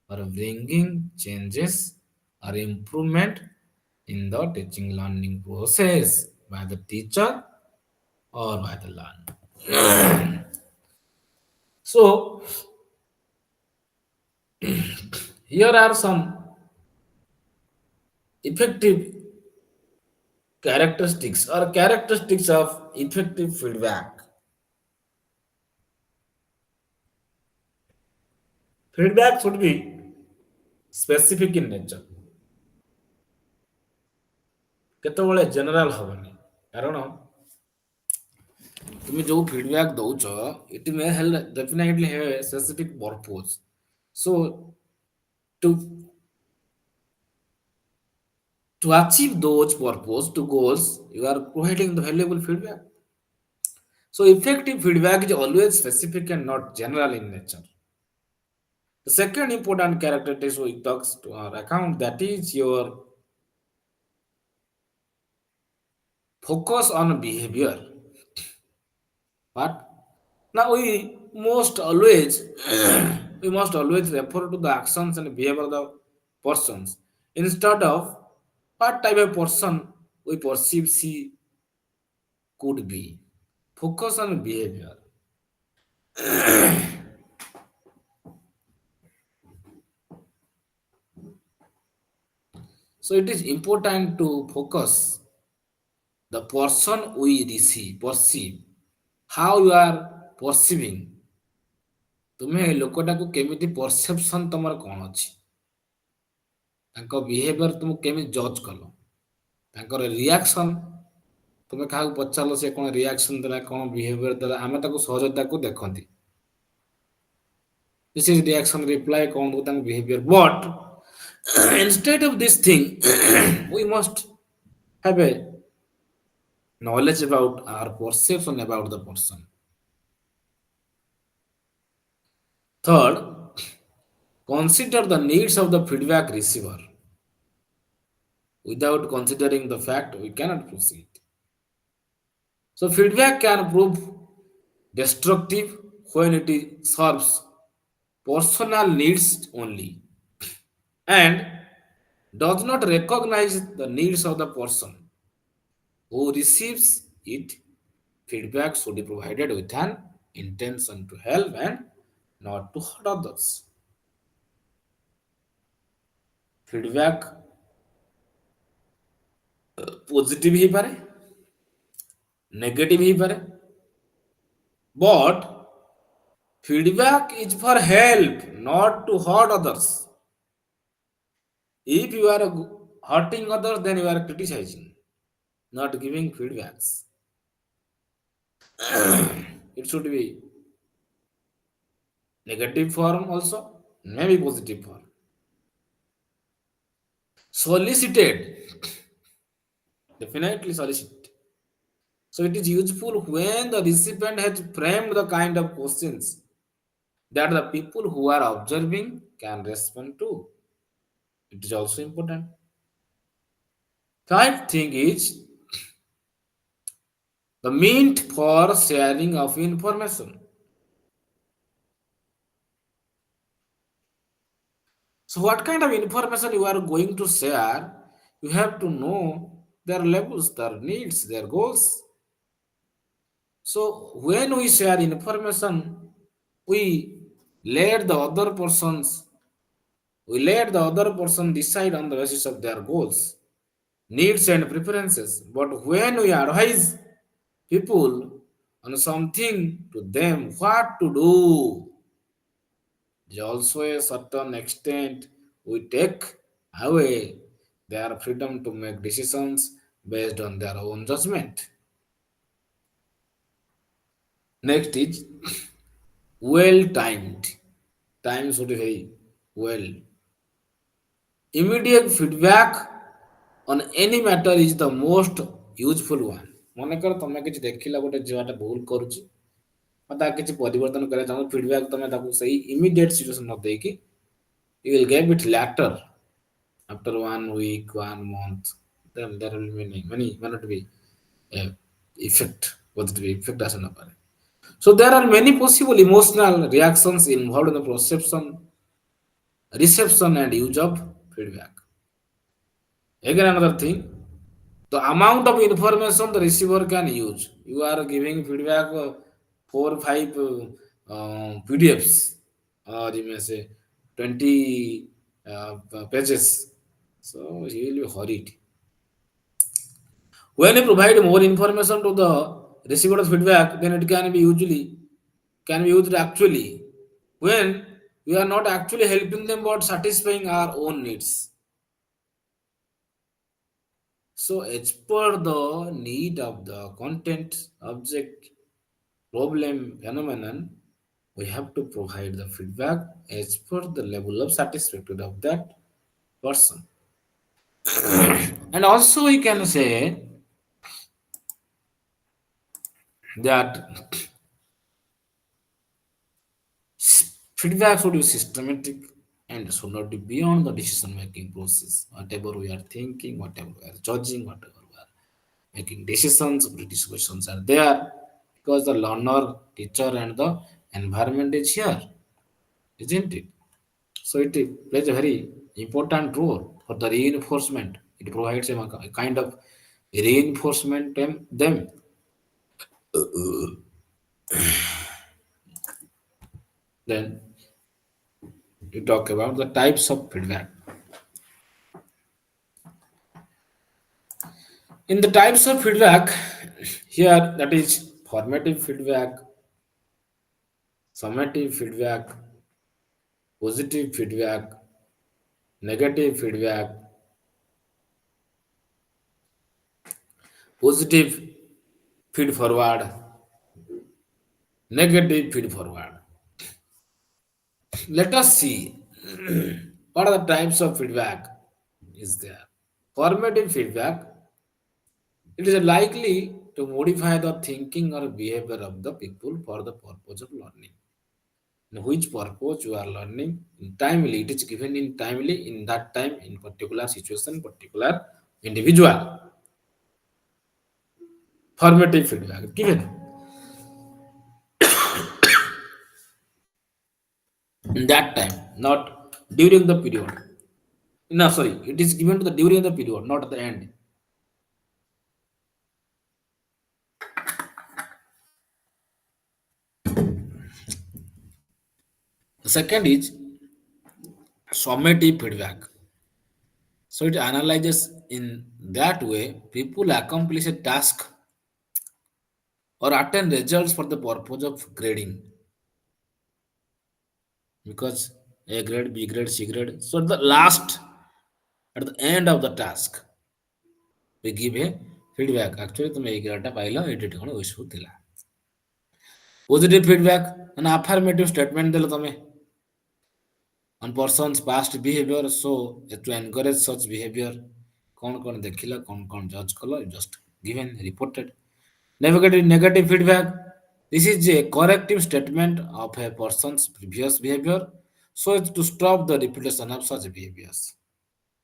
for bringing changes or improvement in the teaching learning process by the teacher or by the learner. So, here are some effective characteristics of effective feedback. Feedback should be specific in nature. କେତେବେଳେ general ହବନି କାରଣ তুমি ଯୋଉ feedback ଦଉଛ it may help definitely have a specific purpose. So to achieve those purpose to goals, you are providing the valuable feedback. So effective feedback is always specific and not general in nature. The second important characteristic we talks to our account, that is your focus on behavior. But now we must always we must always refer to the actions and behavior of the persons instead of what type of person we perceive she could be. Focus on behavior. So it is important to focus the person we perceive, how you are perceiving. ତୁମେ ଲୋକଟାକୁ କେମିତି ପରସେପସନ ତମର କଣ ଅଛି, ତାଙ୍କ behaviour ତୁମକୁ କେମିତି ଜଜ୍ କଲ, ତାଙ୍କର ରିଆକ୍ସନ, ତୁମେ କାହାକୁ ପଚାରିଲ ସେ କଣ ରିଆକ୍ସନ ଦେଲା କଣ ବିହେଭିୟର ଦେଲା, ଆମେ ତାକୁ ସହଜ ତାକୁ ଦେଖନ୍ତି this is reaction reply କଣ ତାଙ୍କ behaviour, but instead of this thing we must have a knowledge about our perception about the person. Third, consider the needs of the feedback receiver. Without considering the fact, we cannot proceed. So, feedback can prove destructive when it serves personal needs only and does not recognize the needs of the person who receives it. Feedback should be provided with an intention to help and not to hurt others. Feedback positive ହେଇପାରେ, negative ହେଇପାରେ, but feedback is for help, not to hurt others. If you are hurting others, then you are criticizing, not giving feedbacks. It should be negative form also, maybe positive form. Solicited, definitely solicit. So it is useful when the recipient has framed the kind of questions that the people who are observing can respond to. It is also important. Third thing is the meant for sharing of information. So what kind of information you are going to share, you have to know their levels, their needs, their goals. So when we share information, we let the other persons we let the other person decide on the basis of their goals, needs and preferences. But when we advise people on something to them what to do, there is also a certain extent we take away their freedom to make decisions based on their own judgment. Next is well timed. time should be very well. Immediate feedback on any matter is the most useful one. ମନେକର ତମେ କିଛି ଦେଖିଲ ଗୋଟେ ଝିଅଟା ଭୁଲ କରୁଛି ବା ତା କିଛି ପରିବର୍ତ୍ତନ କରିବା ଚାହୁଁଛ ଫିଡବ୍ୟାକ୍ ତମେ ତାକୁ ସେଇ ଇମିଡିଏଟ୍ ସିଚୁଏସନ୍ ନ ଦେଇକି you will get it later after 1 week 1 month then there will be many not be a effect positive effect ଆସି ନପାରେ. So there are many possible emotional reactions involved in the perception, reception and use of feedback. Again another thing, the amount of information the receiver can use. You are giving feedback 4 or 5 PDFs or you may say 20 pages. So he will be hurried. When you provide more information to the receiver of feedback, then it can be used actually when we are not actually helping them but satisfying our own needs. So, as per the need of the content, object, problem, phenomenon, we have to provide the feedback as per the level of satisfaction of that person. And also, we can say that feedback should be systematic and should not be beyond the decision making process. Whatever we are thinking, whatever we are judging, whatever we are making decisions, British questions are there because the learner, teacher, and the environment is here, isn't it? So it plays a very important role for the reinforcement. It provides a kind of reinforcement them. Then you talk about the types of feedback. In the types of feedback, here that is formative feedback, summative feedback, positive feedback, negative feedback, positive feed forward, negative feed forward. Let us see what are the types of feedback is there. Formative feedback, it is likely to modify the thinking or behavior of the people for the purpose of learning. In which purpose you are learning in timely, it is given in timely in that time in particular situation, particular individual. Formative feedback given in that time, not during the period. No, sorry, it is given to the during the period, not at the end. The second is summative feedback. So it analyzes in that way people accomplish a task or attain results for the purpose of grading because A grade, B grade, C grade. So the last at the end of the task we give a feedback. Actually, तुम A grade टा pilo eighty कौन वैसु थिला. Positive feedback an affirmative statement देलो तमे on person's past behavior so to encourage such behavior कौन देखिला कौन judge कलो just given reported. Negative feedback, this is a corrective statement of a person's previous behavior so as to stop the repetition of such behaviors.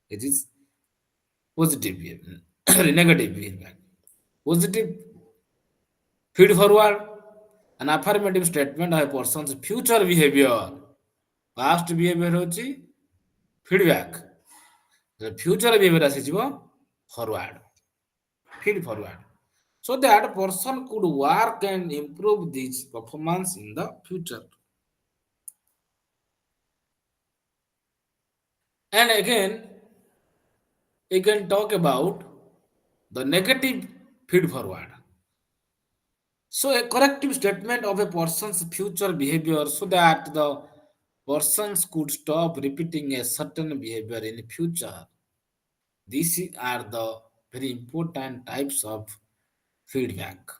It is positive behavior. Negative feedback. Positive feed forward, an affirmative statement of a person's future behavior. Past behavior hochi feedback. The future behavior ଆସିଯିବ forward. Feed forward. So that person could work and improve this performance in the future. And again, we can talk about the negative feed forward. So a corrective statement of a person's future behavior so that the persons could stop repeating a certain behavior in future. These are the very important types of feedback.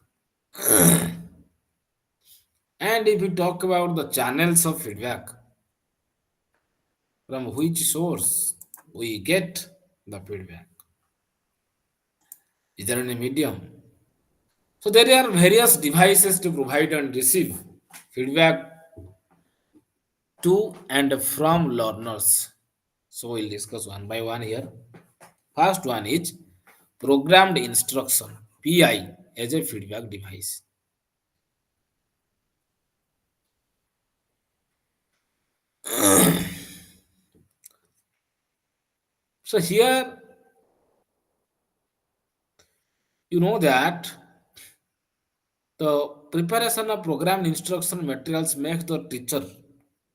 And if we talk about the channels of feedback, from which source we get the feedback. Is there any medium? So there are various devices to provide and receive feedback to and from learners. So we'll discuss one by one here. First one is programmed instruction (PI) as a feedback device. So here you know that the preparation of programmed instruction materials makes the teacher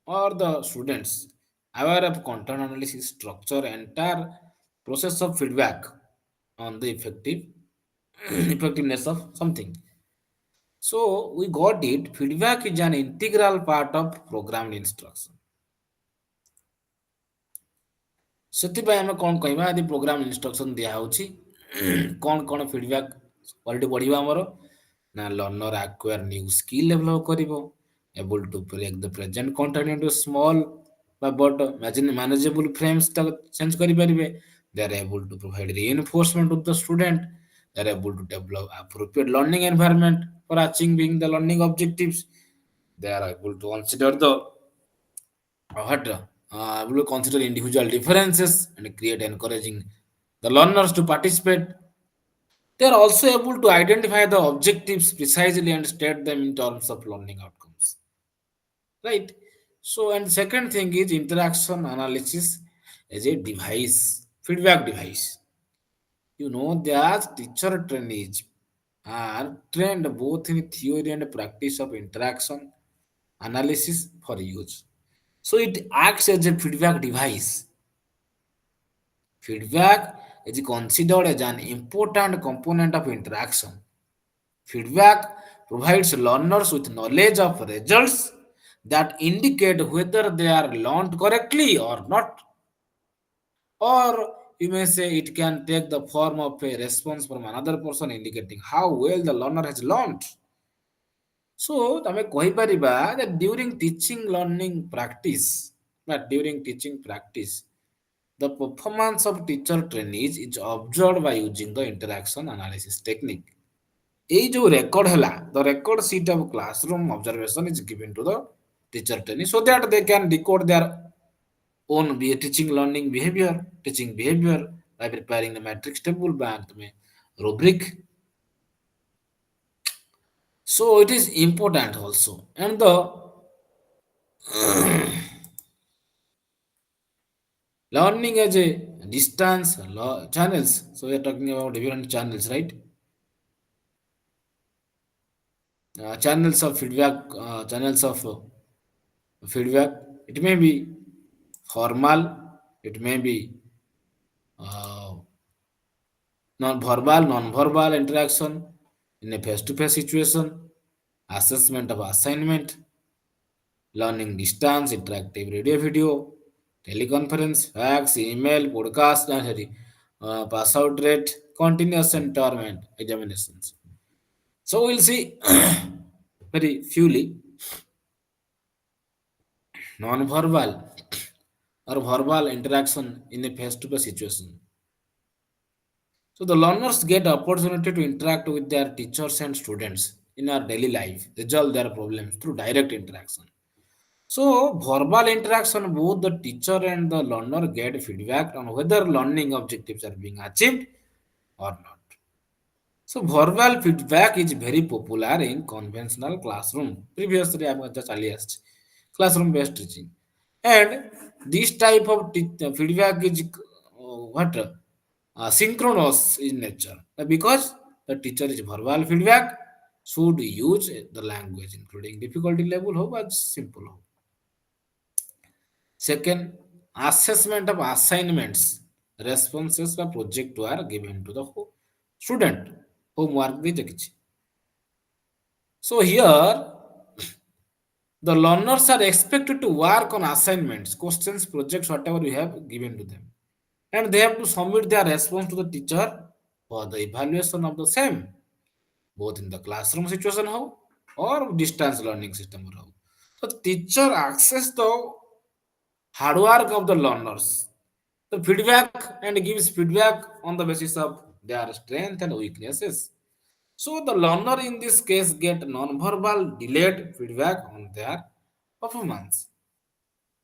or the students aware of content analysis structure, entire process of feedback on the effectiveness of something. So we got it. Feedback is an integral part of programmed instruction. ସେଥିପାଇଁ ଆମେ କ'ଣ କହିବା ଯଦି programme instruction ଦିଆହେଉଛି କ'ଣ କ'ଣ feedback quality ବଢ଼ିବ ଆମର ନା learner acquire new skill develop କରିବ able to break the present content into small ବା ବଡ ମ୍ୟାନେଜେବୁଲ ଫ୍ରେମ୍ସ ତାକୁ ଚେଞ୍ଜ କରିପାରିବେ they are able to provide reinforcement of the student they are able to develop appropriate learning environment for achieving the learning objectives they are able to consider the what we will consider individual differences and create encouraging the learners to participate. They are also able to identify the objectives precisely and state them in terms of learning outcomes. Right? So, and second thing is interaction analysis as a device, feedback device. You know, that teacher trainees are trained both in theory and practice of interaction analysis for use. So it acts as a feedback device. Feedback is considered as an important component of interaction. Feedback provides learners with knowledge of results that indicate whether they are learned correctly or not. Or you may say it can take the form of a response from another person indicating how well the learner has learned. So ଆମେ କହିପାରିବା that during teaching learning practice, but during teaching practice, the performance of teacher trainees is observed by using the interaction analysis technique. এই ଯୋଉ record ହେଲା, the record sheet of classroom observation is given to the teacher trainee so that they can decode their own teaching learning behavior, teaching behavior by preparing the matrix table by rubric. So it is important also. And the learning as a distance channels. So we are talking about different channels, right? Channels of feedback, channels of feedback. It may be formal, it may be uh, non-verbal interaction in a face-to-face situation, assessment of assignment, learning distance, interactive radio video, teleconference, fax, email, podcast, pass out rate, continuous and term examinations. So we'll see very fewly non-verbal or verbal interaction in a face-to-face situation. So the learners get opportunity to interact with their teachers and students in our daily life, resolve their problems through direct interaction. So verbal interaction, both the teacher and the learner get feedback on whether learning objectives are being achieved or not. So verbal feedback is very popular in conventional classroom. Previously, I am just classroom based teaching, and this type of feedback is what synchronous in nature because the teacher is verbal feedback should use the language including difficulty level how or simple how. Second, assessment of assignments, responses or project are given to the student. Homework ଦେଇଛି. So here, the learners are expected to work on assignments, questions, projects, whatever you have given to them. And they have to submit their response to the teacher for the evaluation of the same, both in the classroom situation how or distance learning system how. So teacher access the hard work of the learners. The feedback and gives feedback on the basis of their strength and weaknesses. So the learner in this case get non-verbal delayed feedback on their performance.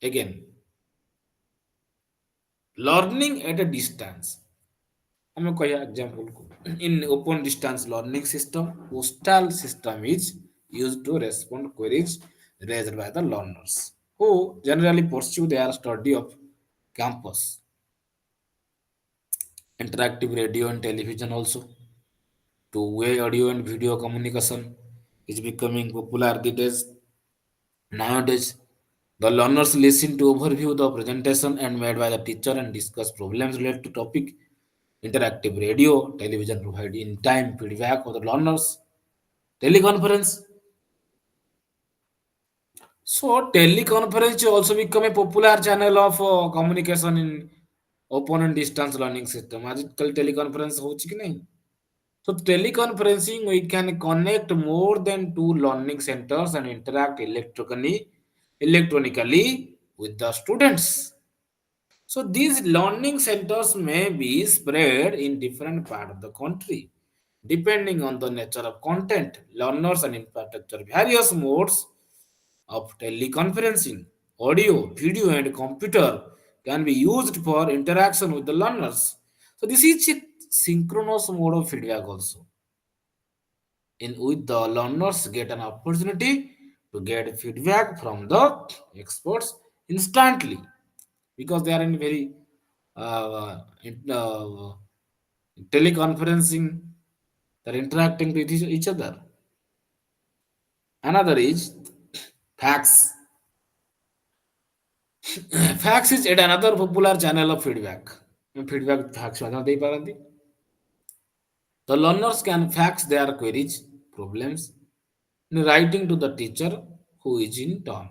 Again, learning at a distance. I'm going to example. In open distance learning system, postal system is used to respond queries raised by the learners who generally pursue their study of campus. Interactive radio and television also. Two-way audio and video communication is becoming popular these days. Nowadays, the learners listen to overview the presentation and made by the teacher and discuss problems related to topic. Interactive radio, television provide in-time feedback for the learners. Teleconference. So teleconference also become a popular channel of communication in open and distance learning system. आजकल teleconference हो कि नहीं? So teleconferencing, we can connect more than two learning centers and interact electronically with the students. So these learning centers may be spread in different parts of the country, depending on the nature of content, learners and infrastructure. Various modes of teleconferencing, audio, video, and computer can be used for interaction with the learners. So this is a synchronous mode of feedback also in which the learners get an opportunity to get feedback from the experts instantly because they are in very teleconferencing, they're interacting with each other. Another is fax. Fax is yet another popular channel of feedback. Feedback fax माध्यम देई पारंती. The learners can fax their queries, problems, in writing to the teacher who is in turn.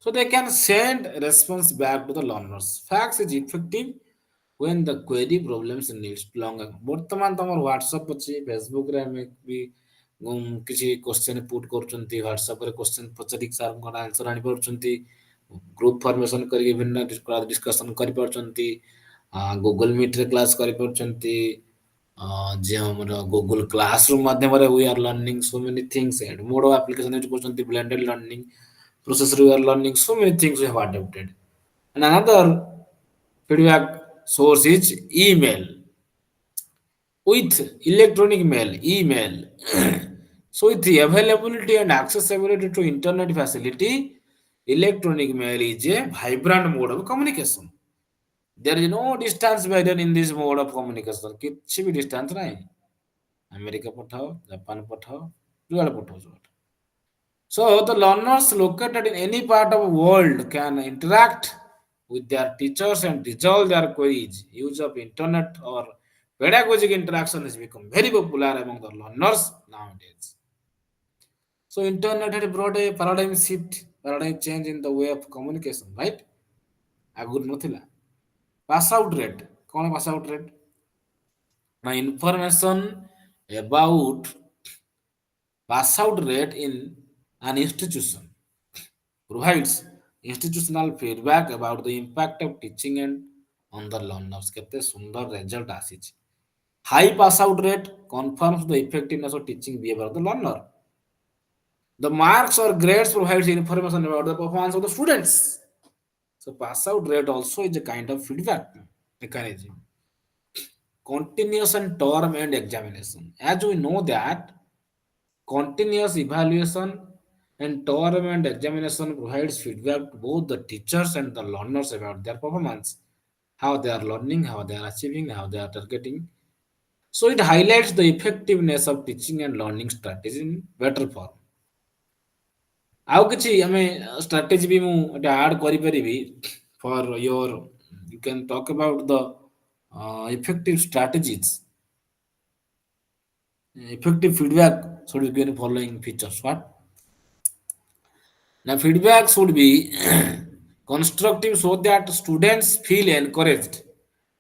So they can send response back to the learners. Fax is effective when the query problems needs long. ବର୍ତ୍ତମାନ ତମର WhatsApp ଅଛି, Facebook ରେ ଆମେ ବି କିଛି question put କରୁଛନ୍ତି, WhatsApp ରେ question ପଚାରିକି ସାର୍ଙ୍କର answer ଆଣିପାରୁଛନ୍ତି, group formation କରିକି ବିଭିନ୍ନ ଡିସ୍କସନ କରିପାରୁଛନ୍ତି, ଗୁଗଲ ମିଟ୍ରେ କ୍ଲାସ୍ କରିପାରୁଛନ୍ତି, ଯେ ଆମର ଗୁଗଲ କ୍ଲାସ ରୁମ୍ ମାଧ୍ୟମରେ we are learning so many things and Mod application use କରୁଛନ୍ତି, blended learning processor we are learning so many things we have adapted. And another feedback source is email. With electronic mail, email. So with the availability and accessibility to internet facility, electronic mail is a vibrant mode of communication. There is no distance barrier in this mode of communication. କିଛି ବି distance ନାହିଁ. America ପଠାଅ, Japan ପଠାଅ, ଯୁଆଡେ ପଠାଉଛ। So the learners located in any part of the world can interact with their teachers and resolve their queries. Use of internet or pedagogic interaction has become very popular among the learners nowadays. So internet had brought a paradigm shift, paradigm change in the way of communication, right? ଆଗରୁ ନଥିଲା। Pass out rate, କ'ଣ pass out rate? Now information about pass out rate in an institution provides institutional feedback about the impact of teaching and on the learners. କେତେ ସୁନ୍ଦର result ଆସିଛି. High pass out rate confirms the effectiveness of teaching behavior of the learner. The marks or grades provides information about the performance of the students. So pass out rate also is a kind of feedback mechanism. Continuous and term and examination. As we know that continuous evaluation and term and examination provides feedback to both the teachers and the learners about their performance, how they are learning, how they are achieving, how they are targeting. So it highlights the effectiveness of teaching and learning strategy in better form. ଆଉ କିଛି ଆମେ strategy ବି ମୁଁ ଏଟା add କରିପାରିବି for your you can talk about the effective strategies. Effective feedback should be given following features. What? Now, feedback should be constructive so that students feel encouraged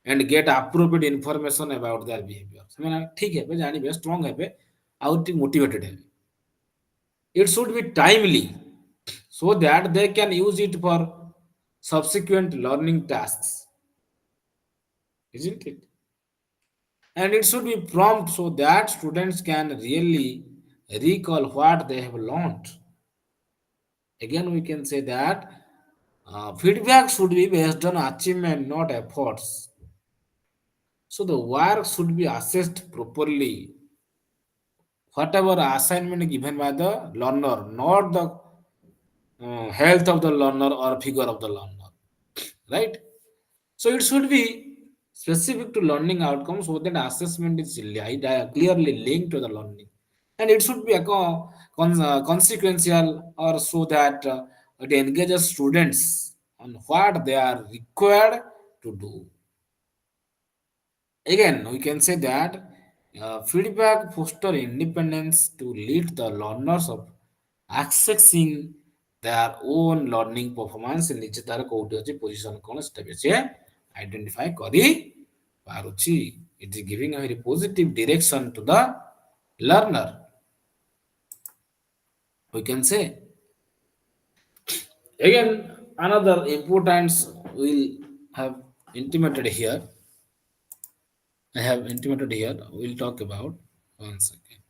and get appropriate information about their behavior. ସେମାନେ ଠିକ ହେବେ, ଜାଣିବେ, strong ହେବେ, ଆଉ ଟିକେ motivated ହେବେ. It should be timely so that they can use it for subsequent learning tasks, isn't it? And it should be prompt so that students can really recall what they have learned. Again, we can say that feedback should be based on achievement, not efforts. So the work should be assessed properly. Whatever assignment given by the learner, not the health of the learner or figure of the learner, right? So it should be specific to learning outcomes so that assessment is clearly linked to the learning, and it should be a consequential or so that it engages students on what they are required to do. Again, we can say that feedback foster independence to lead the learners of accessing their own learning performance ନିଜେ ତାର କୋଉଠି ଅଛି position କଣ ସେଟା ବି ସେ identify କରି ପାରୁଛି. It is giving a very positive direction to the learner, we can say. Again, another importance will have intimated here. I have intimated here. We'll talk about one second.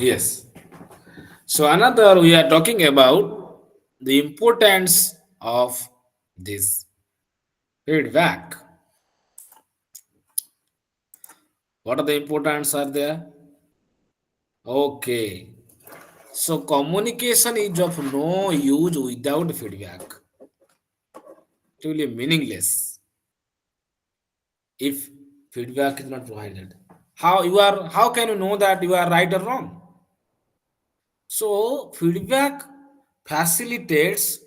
Yes. So another we are talking about the importance of this feedback. What are the importance are there? Okay. So communication is of no use without feedback. It will be meaningless if feedback is not provided. How can you know that you are right or wrong? So feedback facilitates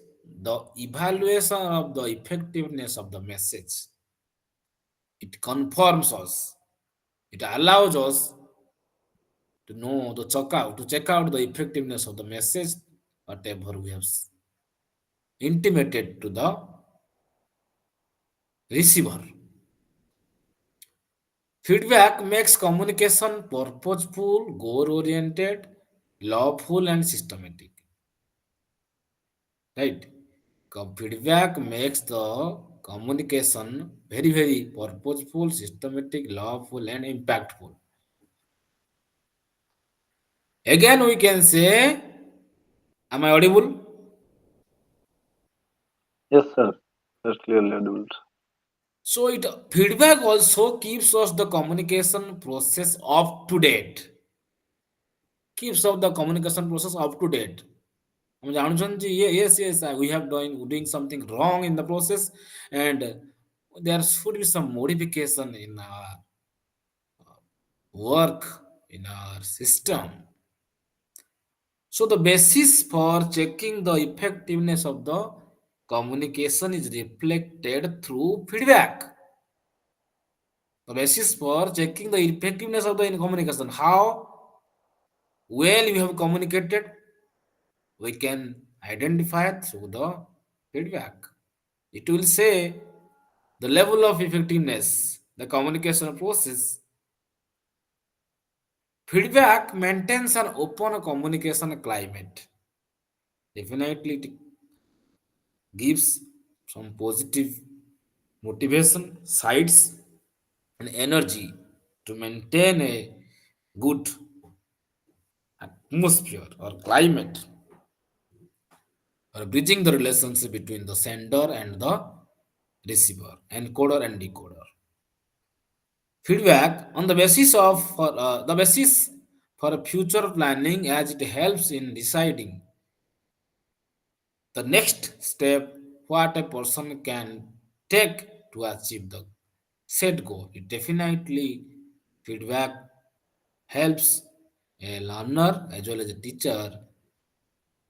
the evaluation of the effectiveness of the message. It confirms us. It allows us to know the check out the effectiveness of the message, whatever we have intimated to the receiver. Feedback makes communication purposeful, goal oriented, lawful, and systematic. Right? Feedback makes the communication very, very purposeful, systematic, lawful, and impactful. Again, we can say, am I audible? Yes, sir. That's clearly audible. So it feedback also keeps us the communication process up to date. Keeps up the communication process up to date. ଆମେ ଜାଣୁଛନ୍ତି yes, yes, we have doing something wrong in the process, and there should be some modification in our work, in our system. So the basis for checking the effectiveness of the communication is reflected through feedback. The basis for checking the effectiveness of the communication, how well you have communicated, we can identify through the feedback. It will say the level of effectiveness, the communication process. Feedback maintains an open communication climate. Definitely, it gives some positive motivation, sides, and energy to maintain a good atmosphere or climate, or bridging the relationship between the sender and the receiver, encoder and decoder. Feedback on the basis of the basis for future planning, as it helps in deciding the next step what a person can take to achieve the set goal. It definitely feedback helps a learner as well as a teacher.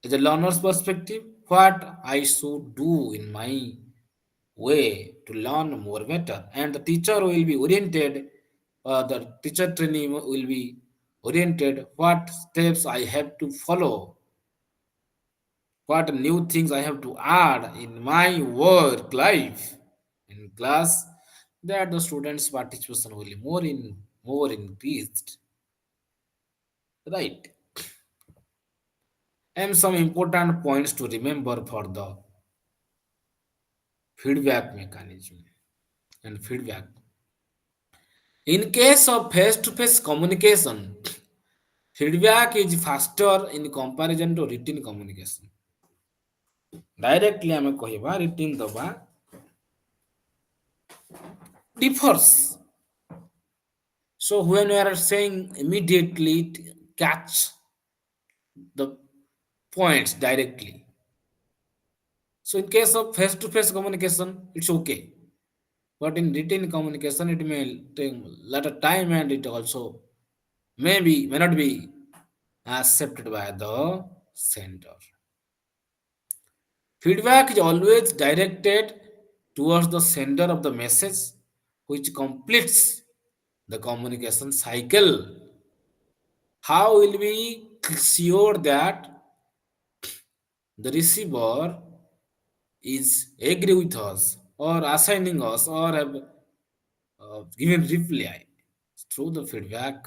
As a learner's perspective, what I should do in my way to learn more better, and the teacher will be oriented. The teacher training will be oriented. What steps I have to follow, what new things I have to add in my work life in class, that the students' participation will be more increased. Right. And some important points to remember for the feedback mechanism and feedback. In case of face-to-face communication, feedback is faster in comparison to written communication. Directly ଆମେ କହିବା written ଦବା differs. So when we are saying immediately it catch the points directly. So in case of face-to-face communication, it's okay. But in written communication, it may take a lot of time and it also may not be accepted by the sender. Feedback is always directed towards the sender of the message, which completes the communication cycle. How will we sure that the receiver is agree with us or assigning us or have given reply through the feedback?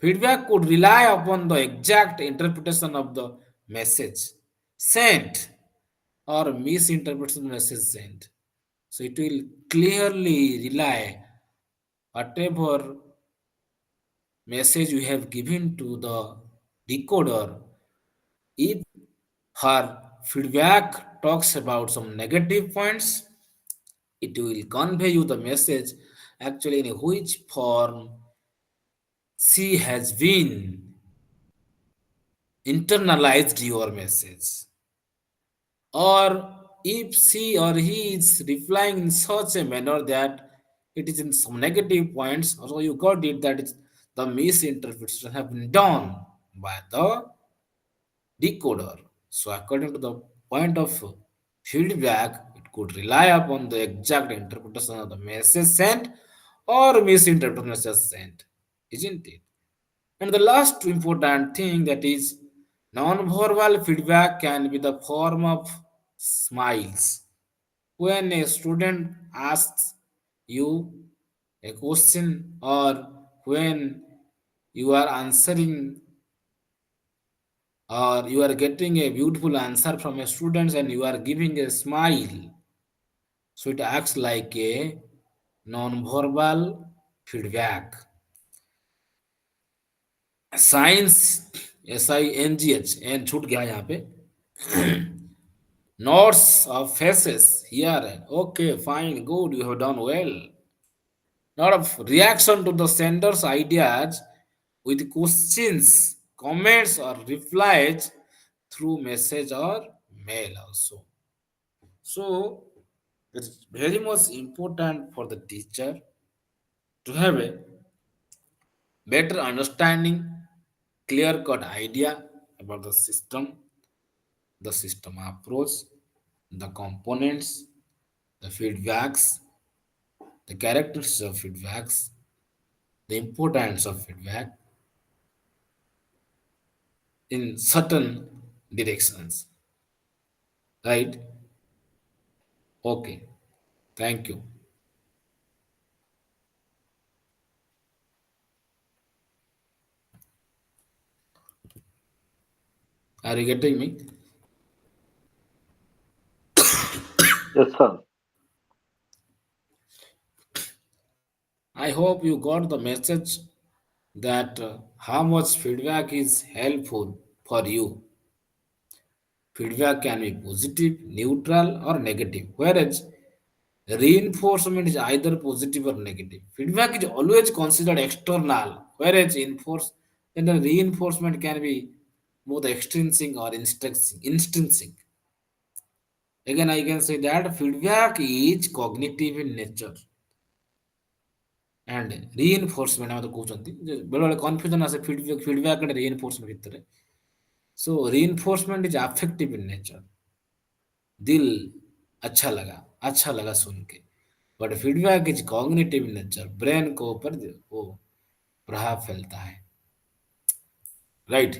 Feedback could rely upon the exact interpretation of the message sent or misinterpretation message sent. So it will clearly rely whatever message you have given to the decoder. If her feedback talks about some negative points, it will convey you the message actually in which form she has been internalized your message. Or if she or he is replying in such a manner that it is in some negative points, so you got it that it's the misinterpretation have been done by the decoder. So according to the point of feedback, it could rely upon the exact interpretation of the message sent or misinterpretation message sent, isn't it? And the last important thing, that is non-verbal feedback can be the form of smiles. When a student asks you a question or when you are answering or you are getting a beautiful answer from a student and you are giving a smile, so it acts like a non-verbal feedback. Science SINGH N छूट गया यहाँ पे nods of faces here. Okay, fine, good, you have done well. Lot of reaction to the sender's ideas with questions, comments, or replies through message or mail also. So it's very much important for the teacher to have a better understanding, clear cut idea about the system approach, the components, the feedbacks, the characteristics of feedbacks, the importance of feedback in certain directions. Right? Okay. Thank you. Are you getting me? Yes, sir. I hope you got the message that how much feedback is helpful for you. Feedback can be positive, neutral, or negative, whereas reinforcement is either positive or negative. Feedback is always considered external, whereas then the reinforcement can be both extrinsic or intrinsic. Again, I can say that feedback is cognitive in nature and reinforcement ଆମେ ତ କହୁଛନ୍ତି ଯେ ବେଳେବେଳେ confusion ଆସେ feedback and reinforcement ଭିତରେ. So reinforcement is affective in nature. दिल अच्छा लगा सुन के. But feedback is cognitive nature, brain को ऊपर वो प्रभाव फैलता है. Right.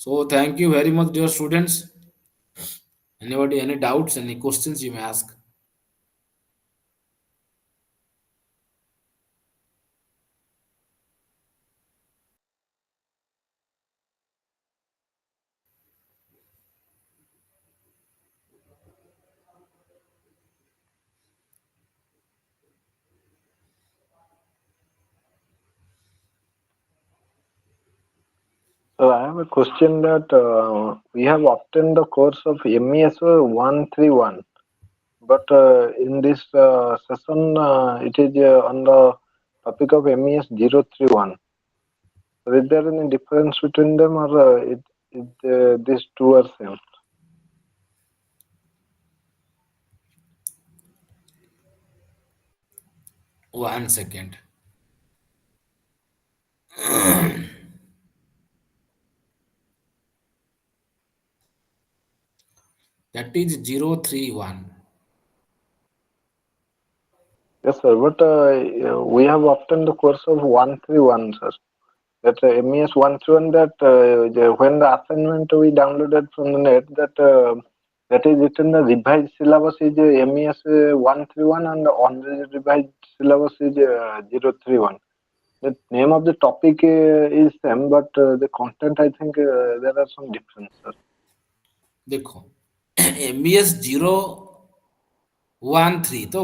So thank you very much dear students. Anybody any doubts, any questions you may ask. So I have a question that we have obtained the course of MES 131, but in this session it is on the topic of MES 031. So is there any difference between them, or these two are same? One second. That is 031. Yes, sir. But we have obtained the course of 131, sir. That MES 131, that when the assignment we downloaded from the net, that is written the revised syllabus is MES 131 and the unrevised syllabus is 031. The name of the topic is same, but the content, I think there are some differences. देखो MES 013 तो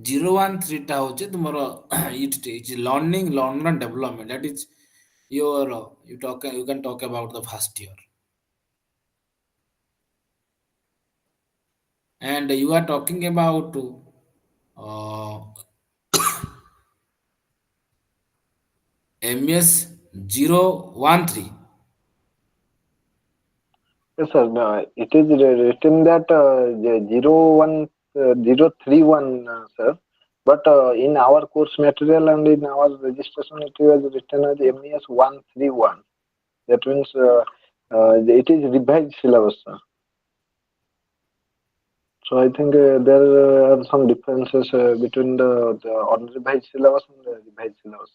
013 टा होचे तुम्हारा it is learning learner and development. That is your you can talk about the first year, and you are talking about uh, MES 013. Yes, sir. It is written that 031, sir. But in our course material and in our registration, it was written as MES 131. That means it is revised syllabus, sir. So I think there are some differences between the unrevised syllabus and the revised syllabus.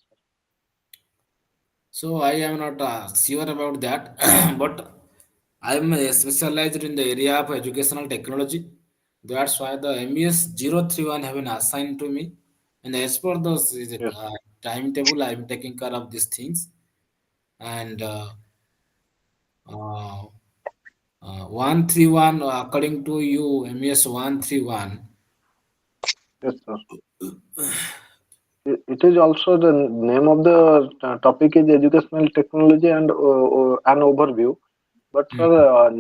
So I am not sure about that, but I am specialized in the area of educational technology. That's why the MES 031 have been assigned to me, and as per the Yes, timetable, I am taking care of these things. And uh, 131, according to you, MES 131. yes, sir. It is also the name of the topic is educational technology and an overview. But sir,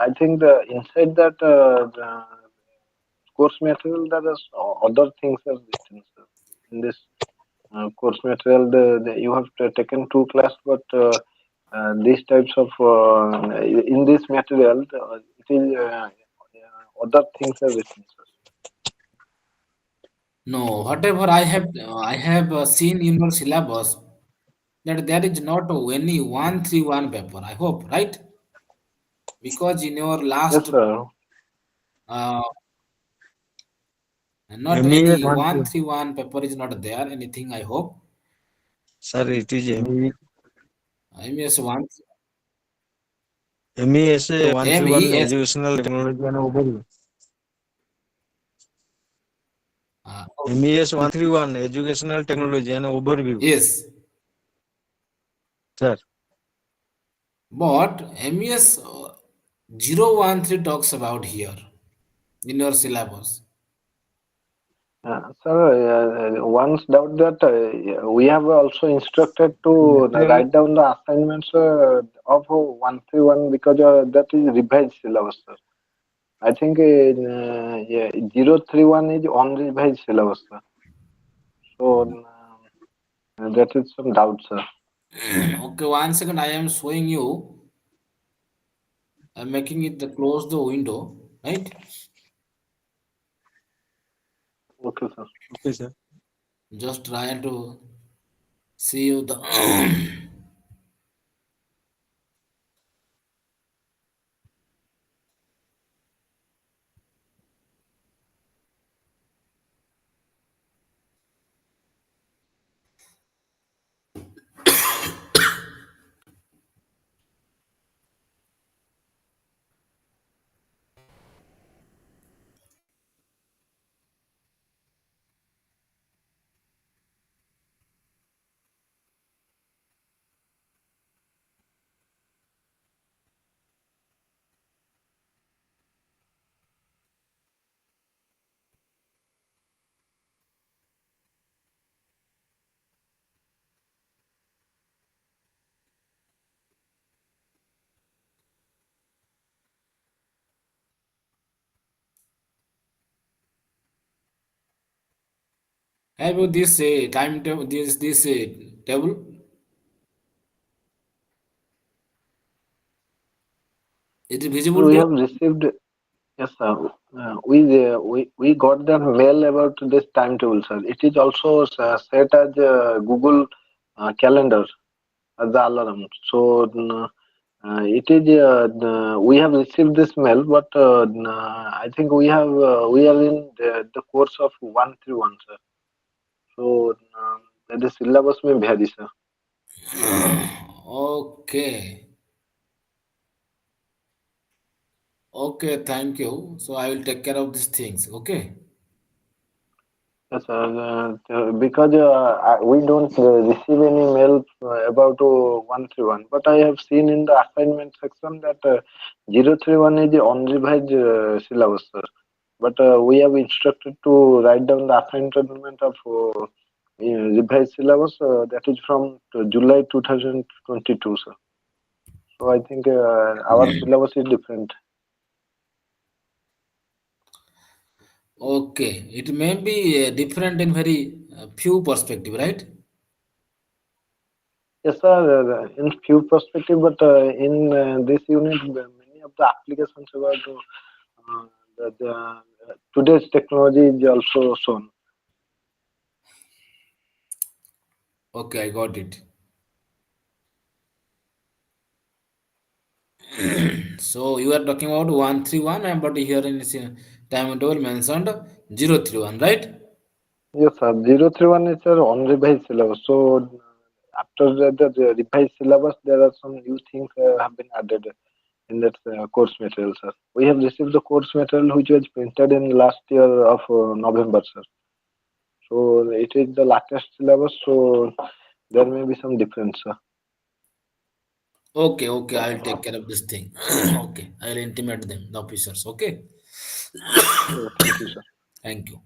I think the inside that the course material there is other things are written, sir. In this course material, you have taken two class, but these types of in this material, it is other things are written, sir. No, whatever I have seen in your syllabus that there is not any 131 paper. I hope, right? Because in your Yes, last sir. uh, not MES any 131. 131 paper is not there. Anything I hope. Sir, it is MES one MES 131 MES. Educational Technology and Overview. Oh, MES 131 Educational Technology and Overview. yes, Sir, but MES 013 talks about here in your syllabus. Sir, once doubt that we have also instructed to material, write down the assignments of 131 because that is revised syllabus, sir. I think yeah, 031 is unrevised syllabus, sir. So That is some doubt, sir. Okay, 1 second. I am showing you. I'm making it the close the window, right? Okay, sir. Okay, sir. Just try to see you the. Have you this time table? This table? It is Sir, visible we to have received. Yes, sir. We got the mail about this timetable, sir. It is also set as Google Calendar as the alarm. So it is. We have received this mail, but I think we are in the course of 131, sir. So the syllabus may vary, sir. you. Okay. Okay. Thank you. So I will take care of these things. Okay. Yes, sir. Because we don't receive any mail about 131, but I have seen in the assignment section that 031 is the unrevised syllabus, sir. But we have instructed to write down the assignment of revised syllabus that is from July 2022, sir. So I think our syllabus is different. Okay. It may be different in very few perspective, right? Yes, sir. In few perspective, but in this unit, many of the applications about today's technology is also shown. Okay, I got it. So you are talking about 131, but here in this timetable mentioned 031, right? Yes, sir. 031 is our unrevised syllabus. So after the revised syllabus, there are some new things have been added in that course material, sir. We have received the course material which was printed in last year of November, sir. So it is the latest syllabus. So there may be some difference, sir. Okay, okay, I'll take care of this thing. Okay, I'll intimate them, the officers. Okay, Thank you, sir. thank you.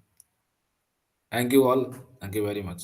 Thank you all. Thank you very much.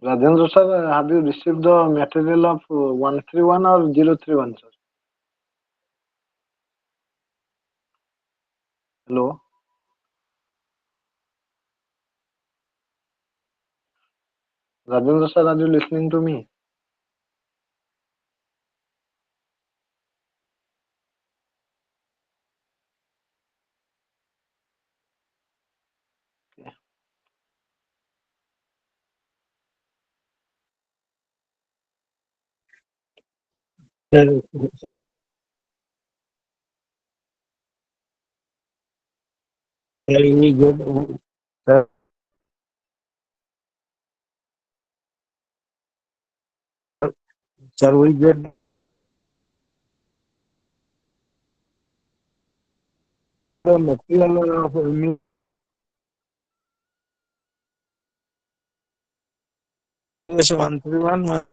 Rajendra sir, have you received the material of 131 or 031, sir? Hello, Rajendra sir, are you listening to me? Sir, Sir, we get, sir, sir, we get the material of MES-131,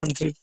132,